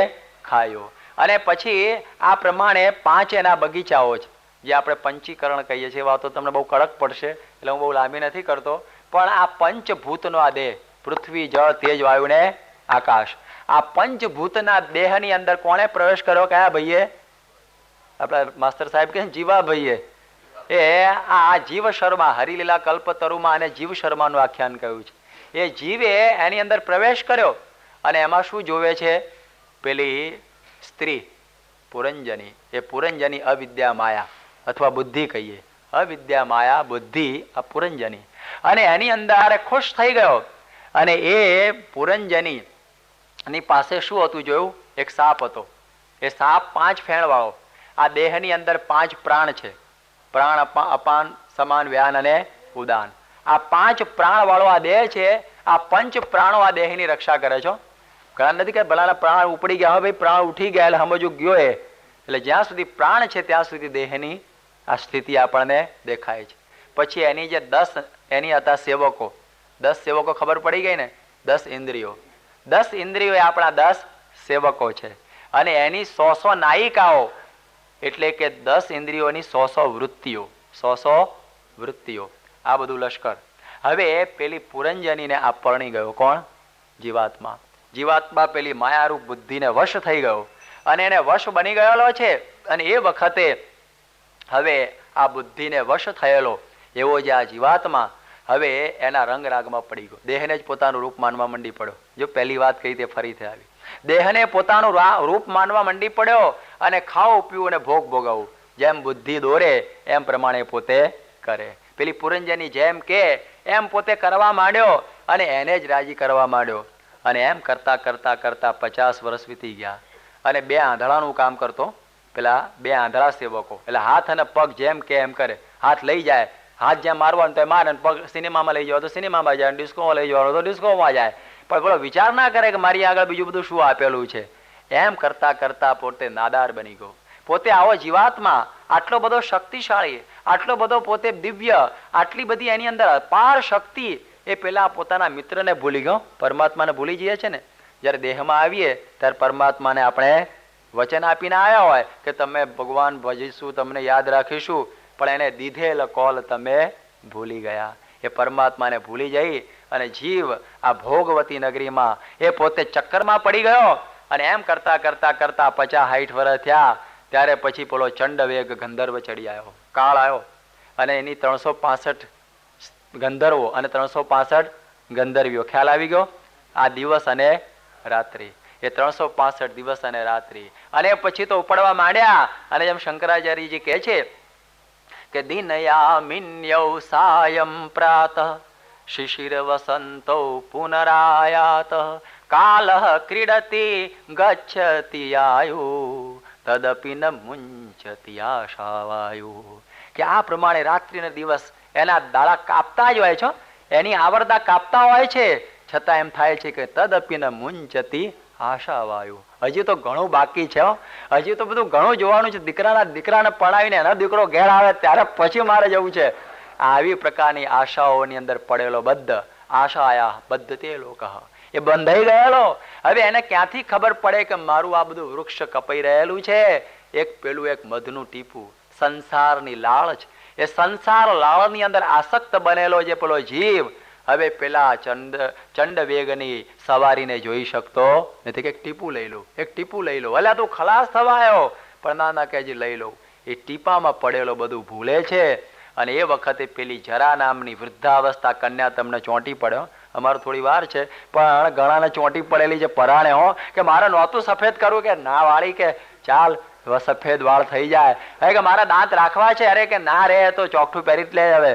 Speaker 1: ખાઈઓ. અને પછી આ પ્રમાણે 5 એના બગીચાઓ છે જે આપણે પંચીકરણ કહીએ છીએ. વાતો તમને બહુ કડક પડશે એટલે હું બહુ લાંબી નથી કરતો, પણ આ પંચભૂતનો આ દેહ, પૃથ્વી જળ તેજ વાયુ ને આકાશ, આ પંચભૂતના દેહની અંદર કોણે પ્રવેશ કર્યો? કયા ભાઈએ? આપણા માસ્ટર સાહેબ કે જીવા ભાઈએ. એ આ જીવ શર્મા હરિલીલા કલ્પતરુમાં અને જીવ શર્માનું આખ્યાન કહ્યું છે. એ જીવે એની અંદર પ્રવેશ કર્યો અને એમાં શું જોવે છે? પેલી સ્ત્રી પુરંજની. એ પુરંજની અવિદ્યા માયા અથવા બુદ્ધિ કહીએ. અવિદ્યા માયા બુદ્ધિ આ પુરંજની. અને એની અંદર ખુશ થઈ ગયો અને એ પુરંજની ની પાસે શું હતું જોયું? એક સાપ હતો. એ સાપ 5 ફેણવાળો. આ દેહની અંદર 5 પ્રાણ છે. પ્રાણ, અપાન, સમાન, વ્યાન અને ઉદાન. આ 5 પ્રાણ વાળો આ દેહ છે. આ 5 પ્રાણો આ દેહની રક્ષા કરે છે. ઘણા નથી કે ભલાના પ્રાણ ઉપડી ગયા, ભાઈ પ્રાણ ઉઠી ગયા એટલે સમજવું ગયો એ. એટલે જ્યાં સુધી પ્રાણ છે ત્યાં સુધી દેહની આ સ્થિતિ આપણને દેખાય છે. પછી એની જે 10 એની હતા સેવકો, 10 સેવકો ખબર પડી ગઈ ને, 10 ઇન્દ્રિયો, 10 ઇન્દ્રિયો એ આપણા 10 સેવકો છે. અને એની 100 નાયિકાઓ, એટલે કે 10 ઇન્દ્રિયોની 100 વૃત્તિઓ, 100 વૃત્તિઓ, આ બધું લશ્કર. હવે પેલી પુરંજનીને આ પરણી ગયો. કોણ? જીવાત્મા. જીવાત્મા પેલી માયારૂપ બુદ્ધિને વશ થઈ ગયો અને એને વશ બની ગયેલો છે. અને એ વખતે હવે આ બુદ્ધિને વશ થયેલો એવો જે આ જીવાત્મા હવે એના રંગ રાગમાં પડી ગયો. દેહને જ પોતાનું રૂપ માનવા મંડી પડ્યો. જો પહેલી વાત કહી તે ફરીથી આવી. દેહને પોતાનું રૂપ માનવા મંડી પડ્યો અને ખાવું પીવું અને ભોગ ભોગવવું જેમ બુદ્ધિ દોરે એમ પ્રમાણે પોતે કરે. પેલી પુરંજની જેમ કે એમ પોતે કરવા માંડ્યો અને એને જ રાજી કરવા માંડ્યો. અને એમ કરતા કરતા કરતા 50 વર્ષ વીતી ગયા. અને 2 આંધળાનું કામ કરતો. પેલા 2 આંધળા સેવકો, એટલે હાથ અને પગ જેમ કે એમ કરે. હાથ લઈ જાય, હાથ જ્યાં મારવાનું તો મારે, પગ સિનેમામાં લઈ જવા તો સિનેમામાં જાય, ડિસ્કોમાં લઈ જવાનું તો ડિસ્કોમાં જાય. પણ પેલો વિચાર ના કરે કે મારી આગળ બીજું બધું શું આપેલું છે. એમ કરતા કરતા પોતે નાદાર બની ગયો. પોતે આવો જીવાત્મા, આટલો બધો શક્તિશાળી, આટલો બધો પોતે દિવ્ય, આટલી બધી એની અંદર અપાર શક્તિ, એ પેલા પોતાના મિત્રને ભૂલી ગયો. પરમાત્માને ભૂલી જઈએ છે ને, જ્યારે દેહમાં આવીએ ત્યારે પરમાત્માને આપણે વચન આપીને આવ્યા હોય કે તમે ભગવાન ભજીશું, તમને યાદ રાખીશું, પણ એને દીધેલ કોલ તમે ભૂલી ગયા. એ પરમાત્માને ભૂલી જઈ અને જીવ આ ભોગવતી નગરીમાં એ પોતે ચક્કરમાં પડી ગયો. અને એમ કરતા કરતા કરતા 50-60 વર્ષ થયા ત્યારે પછી પેલો ચંડવેગ ગંધર્વ ચડી આવ્યો, કાળ આવ્યો. અને એની 365 ગંધર્વો અને 365 ગંધર્વીઓ. ખ્યાલ આવી ગયો? આ દિવસ અને રાત્રિ, એ 365 દિવસ અને રાત્રિ. અને પછી તો ઉપડવા માંડ્યા. અને જેમ શંકરાચાર્યજી કહે છે કે દિનયામિન્યૌ સાયં પ્રાતઃ શિશિર વસંતો પુનરાયાત કાલઃ ક્રીડતિ ગચ્છતિ આયુ તદપિ ન મુંચતિ આશાવાયુ. કે આ પ્રમાણે રાત્રિ ને દિવસ એના દાડા કાપતા જ હોય છે, એની આવરદા કાપતા હોય છે, છતાં એમ થાય છે કે તદપિ ન મુંચતિ આશાવાયુ. હજી તો ઘણું બાકી છે. હજી તો બધું ઘણું જોવાનું છે. દીકરાને પડાવીને એનો દીકરો ઘેર આવે ત્યારે પછી મારે જવું છે. આવી પ્રકારની આશાઓની અંદર પડેલો બદ્ધ, આશાયા બદ્ધ તે લોક, એ બંધાઈ ગયેલો. હવે એને ક્યાંથી ખબર પડે કે મારું આ બધું વૃક્ષ કપાઈ રહેલું છે? પેલું એક મધનું ટીપું, સંસારની લાળચ. એ સંસાર લાળની અંદર આસક્ત બનેલો જે પેલો જીવ હવે પેલા ચંડ વેગની સવારીને જોઈ શકતો નથી કે એક ટીપું લઈ લો, એક ટીપું લઈ લો. અલ્યા તું ખલાસ થવા આવ્યો, પણ ના કે હજી લઈ લો. એ ટીપામાં પડેલો બધું ભૂલે છે. અને એ વખતે પેલી જરા નામની વૃદ્ધાવસ્થા કન્યા તમને ચોંટી પડ્યો. અમારે થોડી વાર છે, પણ ઘણાને ચોંટી પડેલી છે પરાણે હો, કે મારે નહોતું સફેદ કરવું, કે ના વાળી, કે ચાલ સફેદ વાળ થઈ જાય, હવે કે મારા દાંત રાખવા છે, અરે કે ના રે તો ચોકઠું પહેરી લે. હવે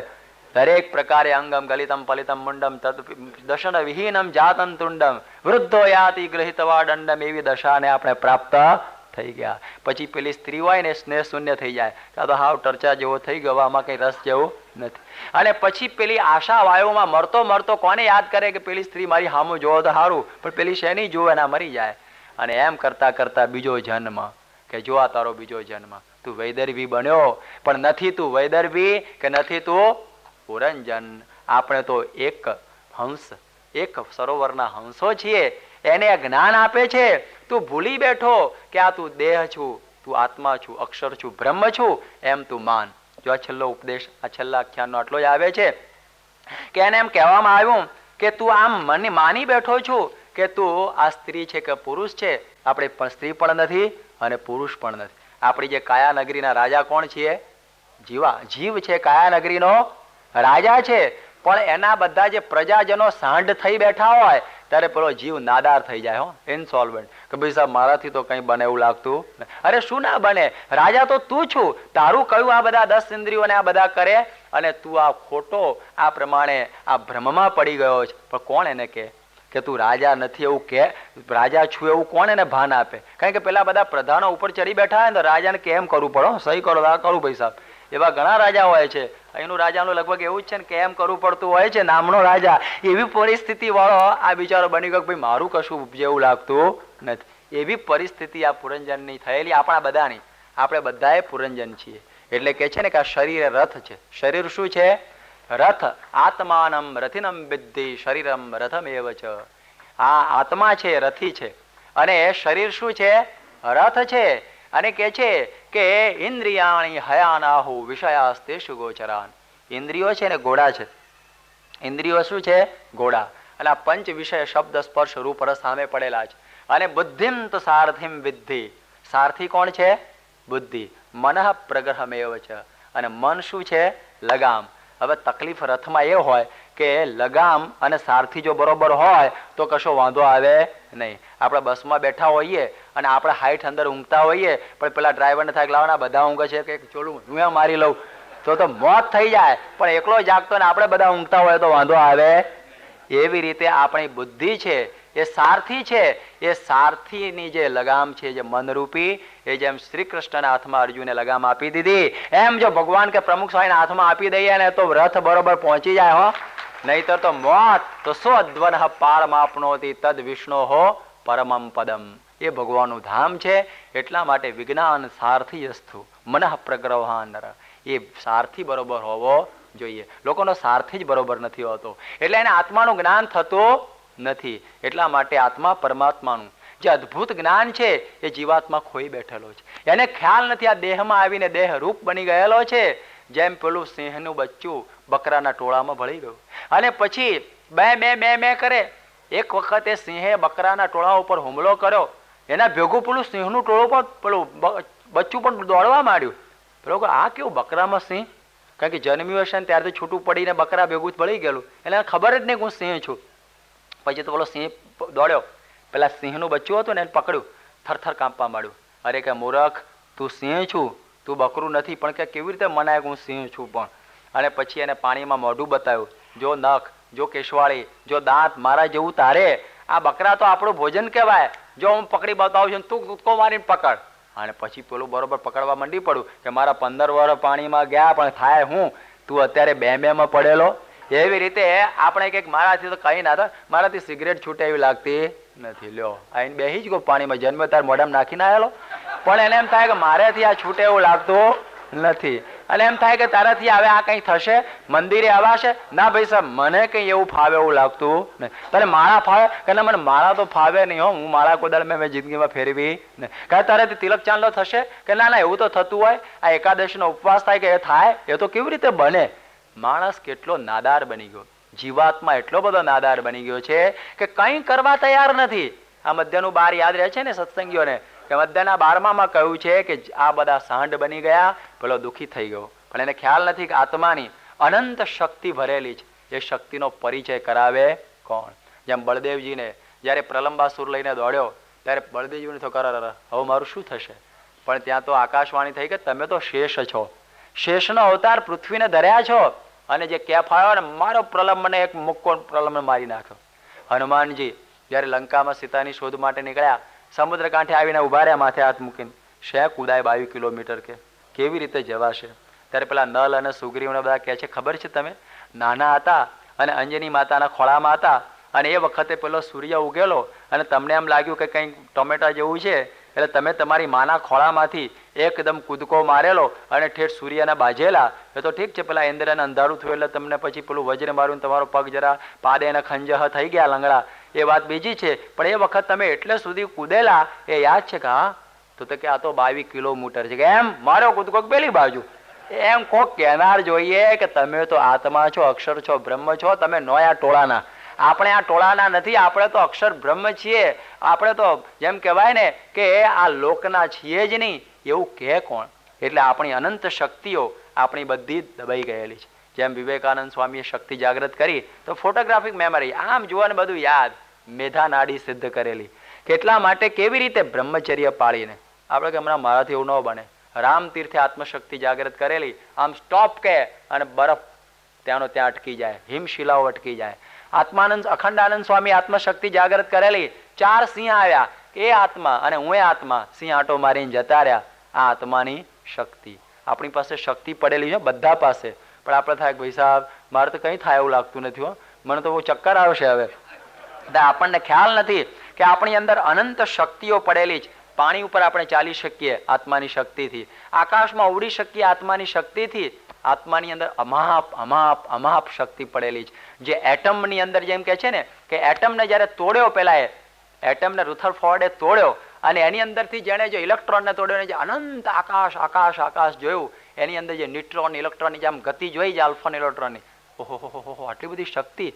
Speaker 1: દરેક પ્રકારે અંગમ ગલિતમ પલિતમ મુંડમ દશન વિહીનમ જાતમ તુંડમ વૃદ્ધો યાતિ ગ્રહિતવા દંડમ, એવી દશાને આપણે પ્રાપ્ત થઈ ગયા. પછી પેલી સ્ત્રી હોય ને સ્નેહ શૂન્ય થઈ જાય, કાં તો હાવ ટર્ચા જેવો થઈ ગયો, આમાં કઈ રસ જેવું નથી. અને પછી પેલી આશા વાયુમાં મરતો મરતો કોને યાદ કરે કે પેલી સ્ત્રી મારી સામું જોવો તો સારું, પણ પેલી શેની જોવે ના મરી જાય. અને એમ કરતા કરતા બીજો જન્મ, કે જો આ તારો બીજો જન્મ, તું વૈદર્ભી બન્યો, પણ નથી તું વૈદર્ભી કે નથી તું પુરંજન. આપણે તો એક હંસ, એક સરોવરના હંસો છીએ. એને જ્ઞાન આપે છે. તું ભૂલી બેઠો કે આ તું દેહ છું, તું આત્મા છું, અક્ષર છું, બ્રહ્મ છું, એમ તું માન. જો આ છેલ્લો ઉપદેશ, આ છેલ્લા આખ્યાનનો આટલો જ આવે છે કે એને એમ કહેવામાં આવ્યું કે તું આમ મને માની બેઠો છું કે તું આ સ્ત્રી છે કે પુરુષ છે. આપણે પણ સ્ત્રી પણ નથી અને પુરુષ પણ નથી. આપણી જે કાયા નગરીના રાજા કોણ છીએ? જીવ છે. કાયા નગરીનો રાજા છે. પણ એના બધા જે પ્રજાજનો સાંઢ થઈ બેઠા હોય ત્યારે પેલો જીવ નાદાર થઈ જાય, હો, ઇનસોલ્વન્ટ, કે ભાઈ સાહેબ મારાથી તો કંઈ બને એવું લાગતું. અરે શું ના બને? રાજા તો તું છું. તારું કયું આ બધા 10 ઇન્દ્રિયોને આ બધા કરે, અને તું આ ખોટો આ પ્રમાણે આ ભ્રમમાં પડી ગયો છે. પણ કોણ એને કે તું રાજા નથી એવું કે? રાજા છું એવું કોણ એને ભાન આપે? કારણ કે પેલા બધા પ્રધાનો ઉપર ચડી બેઠા હોય તો રાજાને કેમ કરવું પડે? સહી કરો, આ કરું ભાઈ સાહેબ. એવા ઘણા રાજા હોય છે. અહીંનું રાજાનું લગભગ એવું જ છે ને કે એમ કરવું પડતું હોય છે, નામનો રાજા. એવી પરિસ્થિતિ વાળો આ બિચારો બની ગયો, ભાઈ મારું કશું જેવું લાગતું નથી. એવી પરિસ્થિતિ આ પુરંજનની થયેલી, આપણા બધાની. આપણે બધાએ પુરંજન છીએ. એટલે કે છે ને કે આ શરીર રથ છે. શરીર શું છે? રથ. આત્માનમ રથિનમ વિદ્ધિ શરીરમ રથમેવ છે. આ આત્મા છે, રથી છે, અને શરીર શું છે? રથ છે. અને કે છે કે ઇન્દ્રિયાણી હયાનાહુ વિષયાસ્તેષુ ગોચરાન. ઇન્દ્રિયો છે ને ઘોડા છે. ઇન્દ્રિયો શું છે? ઘોડા. અને આ પંચ વિષય શબ્દ સ્પર્શ રૂપ રસ સામે પડેલા છે. અને બુદ્ધિમ તો સારથિમ વિદ્ધિ. સારથી કોણ છે? બુદ્ધિ. મનઃ પ્રગ્રહમેવ છે. અને મન શું છે? લગામ. હવે તકલીફ રથમાં એ હોય કે લગામ અને સારથી જો બરોબર હોય તો કશો વાંધો આવે નહીં. આપણે બસમાં બેઠા હોઈએ અને આપણે હાઈટ અંદર ઊંઘતા હોઈએ, પણ પેલા ડ્રાઈવરને થાય લાવવાના બધા ઊંઘે છે કે ચોલું હું મારી લઉં તો મોત થઈ જાય. પણ એકલો જાગતો ને આપણે બધા ઊંઘતા હોય તો વાંધો આવે. એવી રીતે આપણી બુદ્ધિ છે એ સારથી છે. એ સારથીની જે લગામ છે, જે મનરૂપી, એ જેમ શ્રી કૃષ્ણના હાથમાં અર્જુને લગામ આપી દીધી, એમ જો ભગવાન કે પ્રમુખ સ્વામીના હાથમાં આપી દઈએ ને તો રથ બરોબર પહોંચી જાય હો. નહીતર તો મોત. તો સ્વધ્વન પારમાપનોતિ તદ વિષ્ણુ હો પરમમ પદમ. એ ભગવાનનું ધામ છે. એટલા માટે વિજ્ઞાન સારથી અસ્તુ મનઃ પ્રગ્રહાનર. એ સારથી બરોબર હોવો જોઈએ. લોકોનો સારથી જ બરોબર નથી હોતો, એટલે એને આત્માનું જ્ઞાન થતું નથી. એટલા માટે આત્મા પરમાત્માનું જે અદ્ભુત જ્ઞાન છે એ જીવાત્મા ખોઈ બેઠેલો છે. એને ખ્યાલ નથી આ દેહમાં આવીને દેહ રૂપ બની ગયેલો છે. જેમ પેલું સિંહનું બચ્ચું બકરાના ટોળામાં ભળી ગયું અને પછી બે બે બે બે કરે. એક વખતે સિંહે બકરાના ટોળા ઉપર હુમલો કર્યો. એના ભેગું પેલું સિંહનું ટોળું પણ પેલું બચ્ચું પણ દોડવા માંડ્યું. પેલો આ કેવું બકરામાં સિંહ? કારણ કે જન્મ્યું હશે ને ત્યારથી છૂટું પડીને બકરા ભેગું ભળી ગયેલું, એટલે એને ખબર જ નહીં કે હું સિંહ છું. પછી તો પેલો સિંહ દોડ્યો, પેલા સિંહનું બચ્ચું હતું ને એને પકડ્યું, થરથર કાંપવા માંડ્યું. અરે કે મૂરખ, તું સિંહ છું, તું બકરું નથી. પણ કે કેવી રીતે મનાય કે હું સિંહ છું? પણ અને પછી એને પાણીમાં મોઢું બતાવ્યું. જો નખ, જો કેશવાળી, જો દાંત મારા જેવું તારે. આ બકરા તો આપણું ભોજન કહેવાય. જો હું પકડી બતાવું છું, તું કૂદકો મારીને પકડ. અને પછી પેલું બરોબર પકડવા માંડી પડ્યું કે મારા 15 વર્ષ પાણીમાં ગયા પણ થાય હું, તું અત્યારે બે બેમાં પડેલો. એવી રીતે આપણે કંઈક મારાથી તો કઈ ના થાય, મારાથી સિગરેટ છૂટે એવી લાગતી નથી. લ્યો આઈને બેસી જ ગયો પાણીમાં, જન્મ તાર મોઢામાં નાખીને આવેલો. પણ એને એમ થાય કે મારેથી આ છૂટે એવું લાગતું નથી. અને એમ થાય કે તારાથી હવે આ કંઈ થશે, મંદિરે આવાશે ના ભાઈ સાહેબ, મને કંઈ એવું ફાવે એવું લાગતું નહીં. તને માળા ફાવે કે ના? મને માળા તો ફાવે નહીં હો, હું માળા કોદાળ મેં જિંદગીમાં ફેરવી નહીં. કારણ તારાથી તિલક ચાંદલો થશે કે ના? ના, એવું તો થતું હોય. આ એકાદશીનો ઉપવાસ થાય કે એ થાય? એ તો કેવી રીતે બને? માણસ કેટલો નાદાર બની ગયો, જીવાત્મા એટલો બધો નાદાર બની ગયો છે કે કંઈ કરવા તૈયાર નથી. આ મધ્યનું 12 યાદ રહે છે ને સત્સંગીઓને કે મધ્યના 12માં કહ્યું છે કે આ બધા સાંડ બની ગયા, પેલો દુઃખી થઈ ગયો. પણ એને ખ્યાલ નથી કે આત્માની અનંત શક્તિ ભરેલી છે. એ શક્તિનો પરિચય કરાવે કોણ? જેમ બળદેવજીને જ્યારે પ્રલંબાસુર લઈને દોડ્યો ત્યારે બળદેવજીને તો કરાર હવે મારું શું થશે? પણ ત્યાં તો આકાશવાણી થઈ કે તમે તો શેષ છો, શેષનો અવતાર પૃથ્વીને ધર્યા છો. અને જે કેફ આવ્યો ને મારો પ્રલંબને એક મુક્કો પ્રલંબને મારી નાખ્યો. હનુમાનજી જ્યારે લંકામાં સીતાની શોધ માટે નીકળ્યા, સમુદ્ર કાંઠે આવીને ઉભા રહ્યા, માથે હાથ મૂકીને. શે કુદાય 22 કિલોમીટર કે કેવી રીતે જવાશે? ત્યારે પેલા નલ અને સુગ્રીવને બધા કહે છે ખબર છે તમે નાના હતા અને અંજની માતાના ખોળામાં હતા અને એ વખતે પેલો સૂર્ય ઉગેલો અને તમને એમ લાગ્યું કે કંઈક ટોમેટા જેવું છે, એટલે તમે તમારી માના ખોળામાંથી એકદમ કૂદકો મારેલો અને ઠેઠ સૂર્યના બાજેલા. એ તો ઠીક છે, પેલા ઇન્દ્રને અંધારું થયું એટલે તમને પછી પેલું વજ્ર માર્યું તમારો પગ જરા પાદે અને ખંજહ થઈ ગયા લંગડા, એ વાત બીજી છે. પણ એ વખત તમે એટલે સુધી કૂદેલા એ યાદ છે કે? હા. તો કે આ તો 22 કિલોમીટર છે કે એમ મારો કૂદકો પેલી બાજુ. એમ કોક કહેનાર જોઈએ કે તમે તો આત્મા છો, અક્ષર છો, બ્રહ્મ છો. તમે નોયા ટોળાના. આપણે આ ટોળાના નથી, આપણે તો અક્ષર બ્રહ્મ છીએ. આપણે તો જેમ કહેવાય ને કે આ લોકના છીએ જ નહીં, એવું કહે કોણ? એટલે આપણી અનંત શક્તિઓ આપણી બધી દબાઈ ગયેલી છે. જેમ વિવેકાનંદ સ્વામીએ શક્તિ જાગૃત કરી તો ફોટોગ્રાફિક મેમરી, આમ જોવાનું બધું યાદ, મેધા નાડી સિદ્ધ કરેલી. કેટલા માટે કેવી રીતે બ્રહ્મચર્ય પાળીને. આપણે કે હમણાં મારાથી એવું ન બને. રામ તીર્થે આત્મશક્તિ જાગૃત કરેલી, આમ સ્ટોપ કહે અને બરફ ત્યાંનો ત્યાં અટકી જાય, હિમશિલાઓ અટકી જાય. આત્માનંદ અખંડાનંદ સ્વામી આત્મશક્તિ જાગૃત કરેલી, 4 સિંહ આવ્યા, એ આત્મા અને હું આત્મા, સિંહ આંટો મારીને જતા રહ્યા. આ આત્માની શક્તિ. આપણી પાસે શક્તિ પડેલી છે બધા પાસે, પણ આપણે થાય ભાઈ સાહેબ મારે તો કંઈ થાય એવું લાગતું નથી હો, મને તો બહુ ચક્કર આવશે હવે. આપણને ખ્યાલ નથી કે આપણી અંદર અનંત શક્તિઓ પડેલી છે. પાણી ઉપર આપણે ચાલી શકીએ આત્માની શક્તિથી, આકાશમાં ઉડી શકીએ આત્માની શક્તિથી. આત્માની અંદર અમાપ અમાપ અમાપ શક્તિ પડેલી છે. જે એટમની અંદર જેમ કે છે ને કે એટમને જ્યારે તોડ્યો, પેલા એટમને રુથરફોર્ડે તોડ્યો અને એની અંદરથી જેણે જે ઇલેક્ટ્રોનને તોડ્યો, જે અનંત આકાશ આકાશ આકાશ જોયું, એની અંદર જે ન્યુટ્રોન ઇલેક્ટ્રોનની જેમ ગતિ જોઈ, જે આલ્ફા ઇલેક્ટ્રોનની, ઓહો આટલી બધી શક્તિ.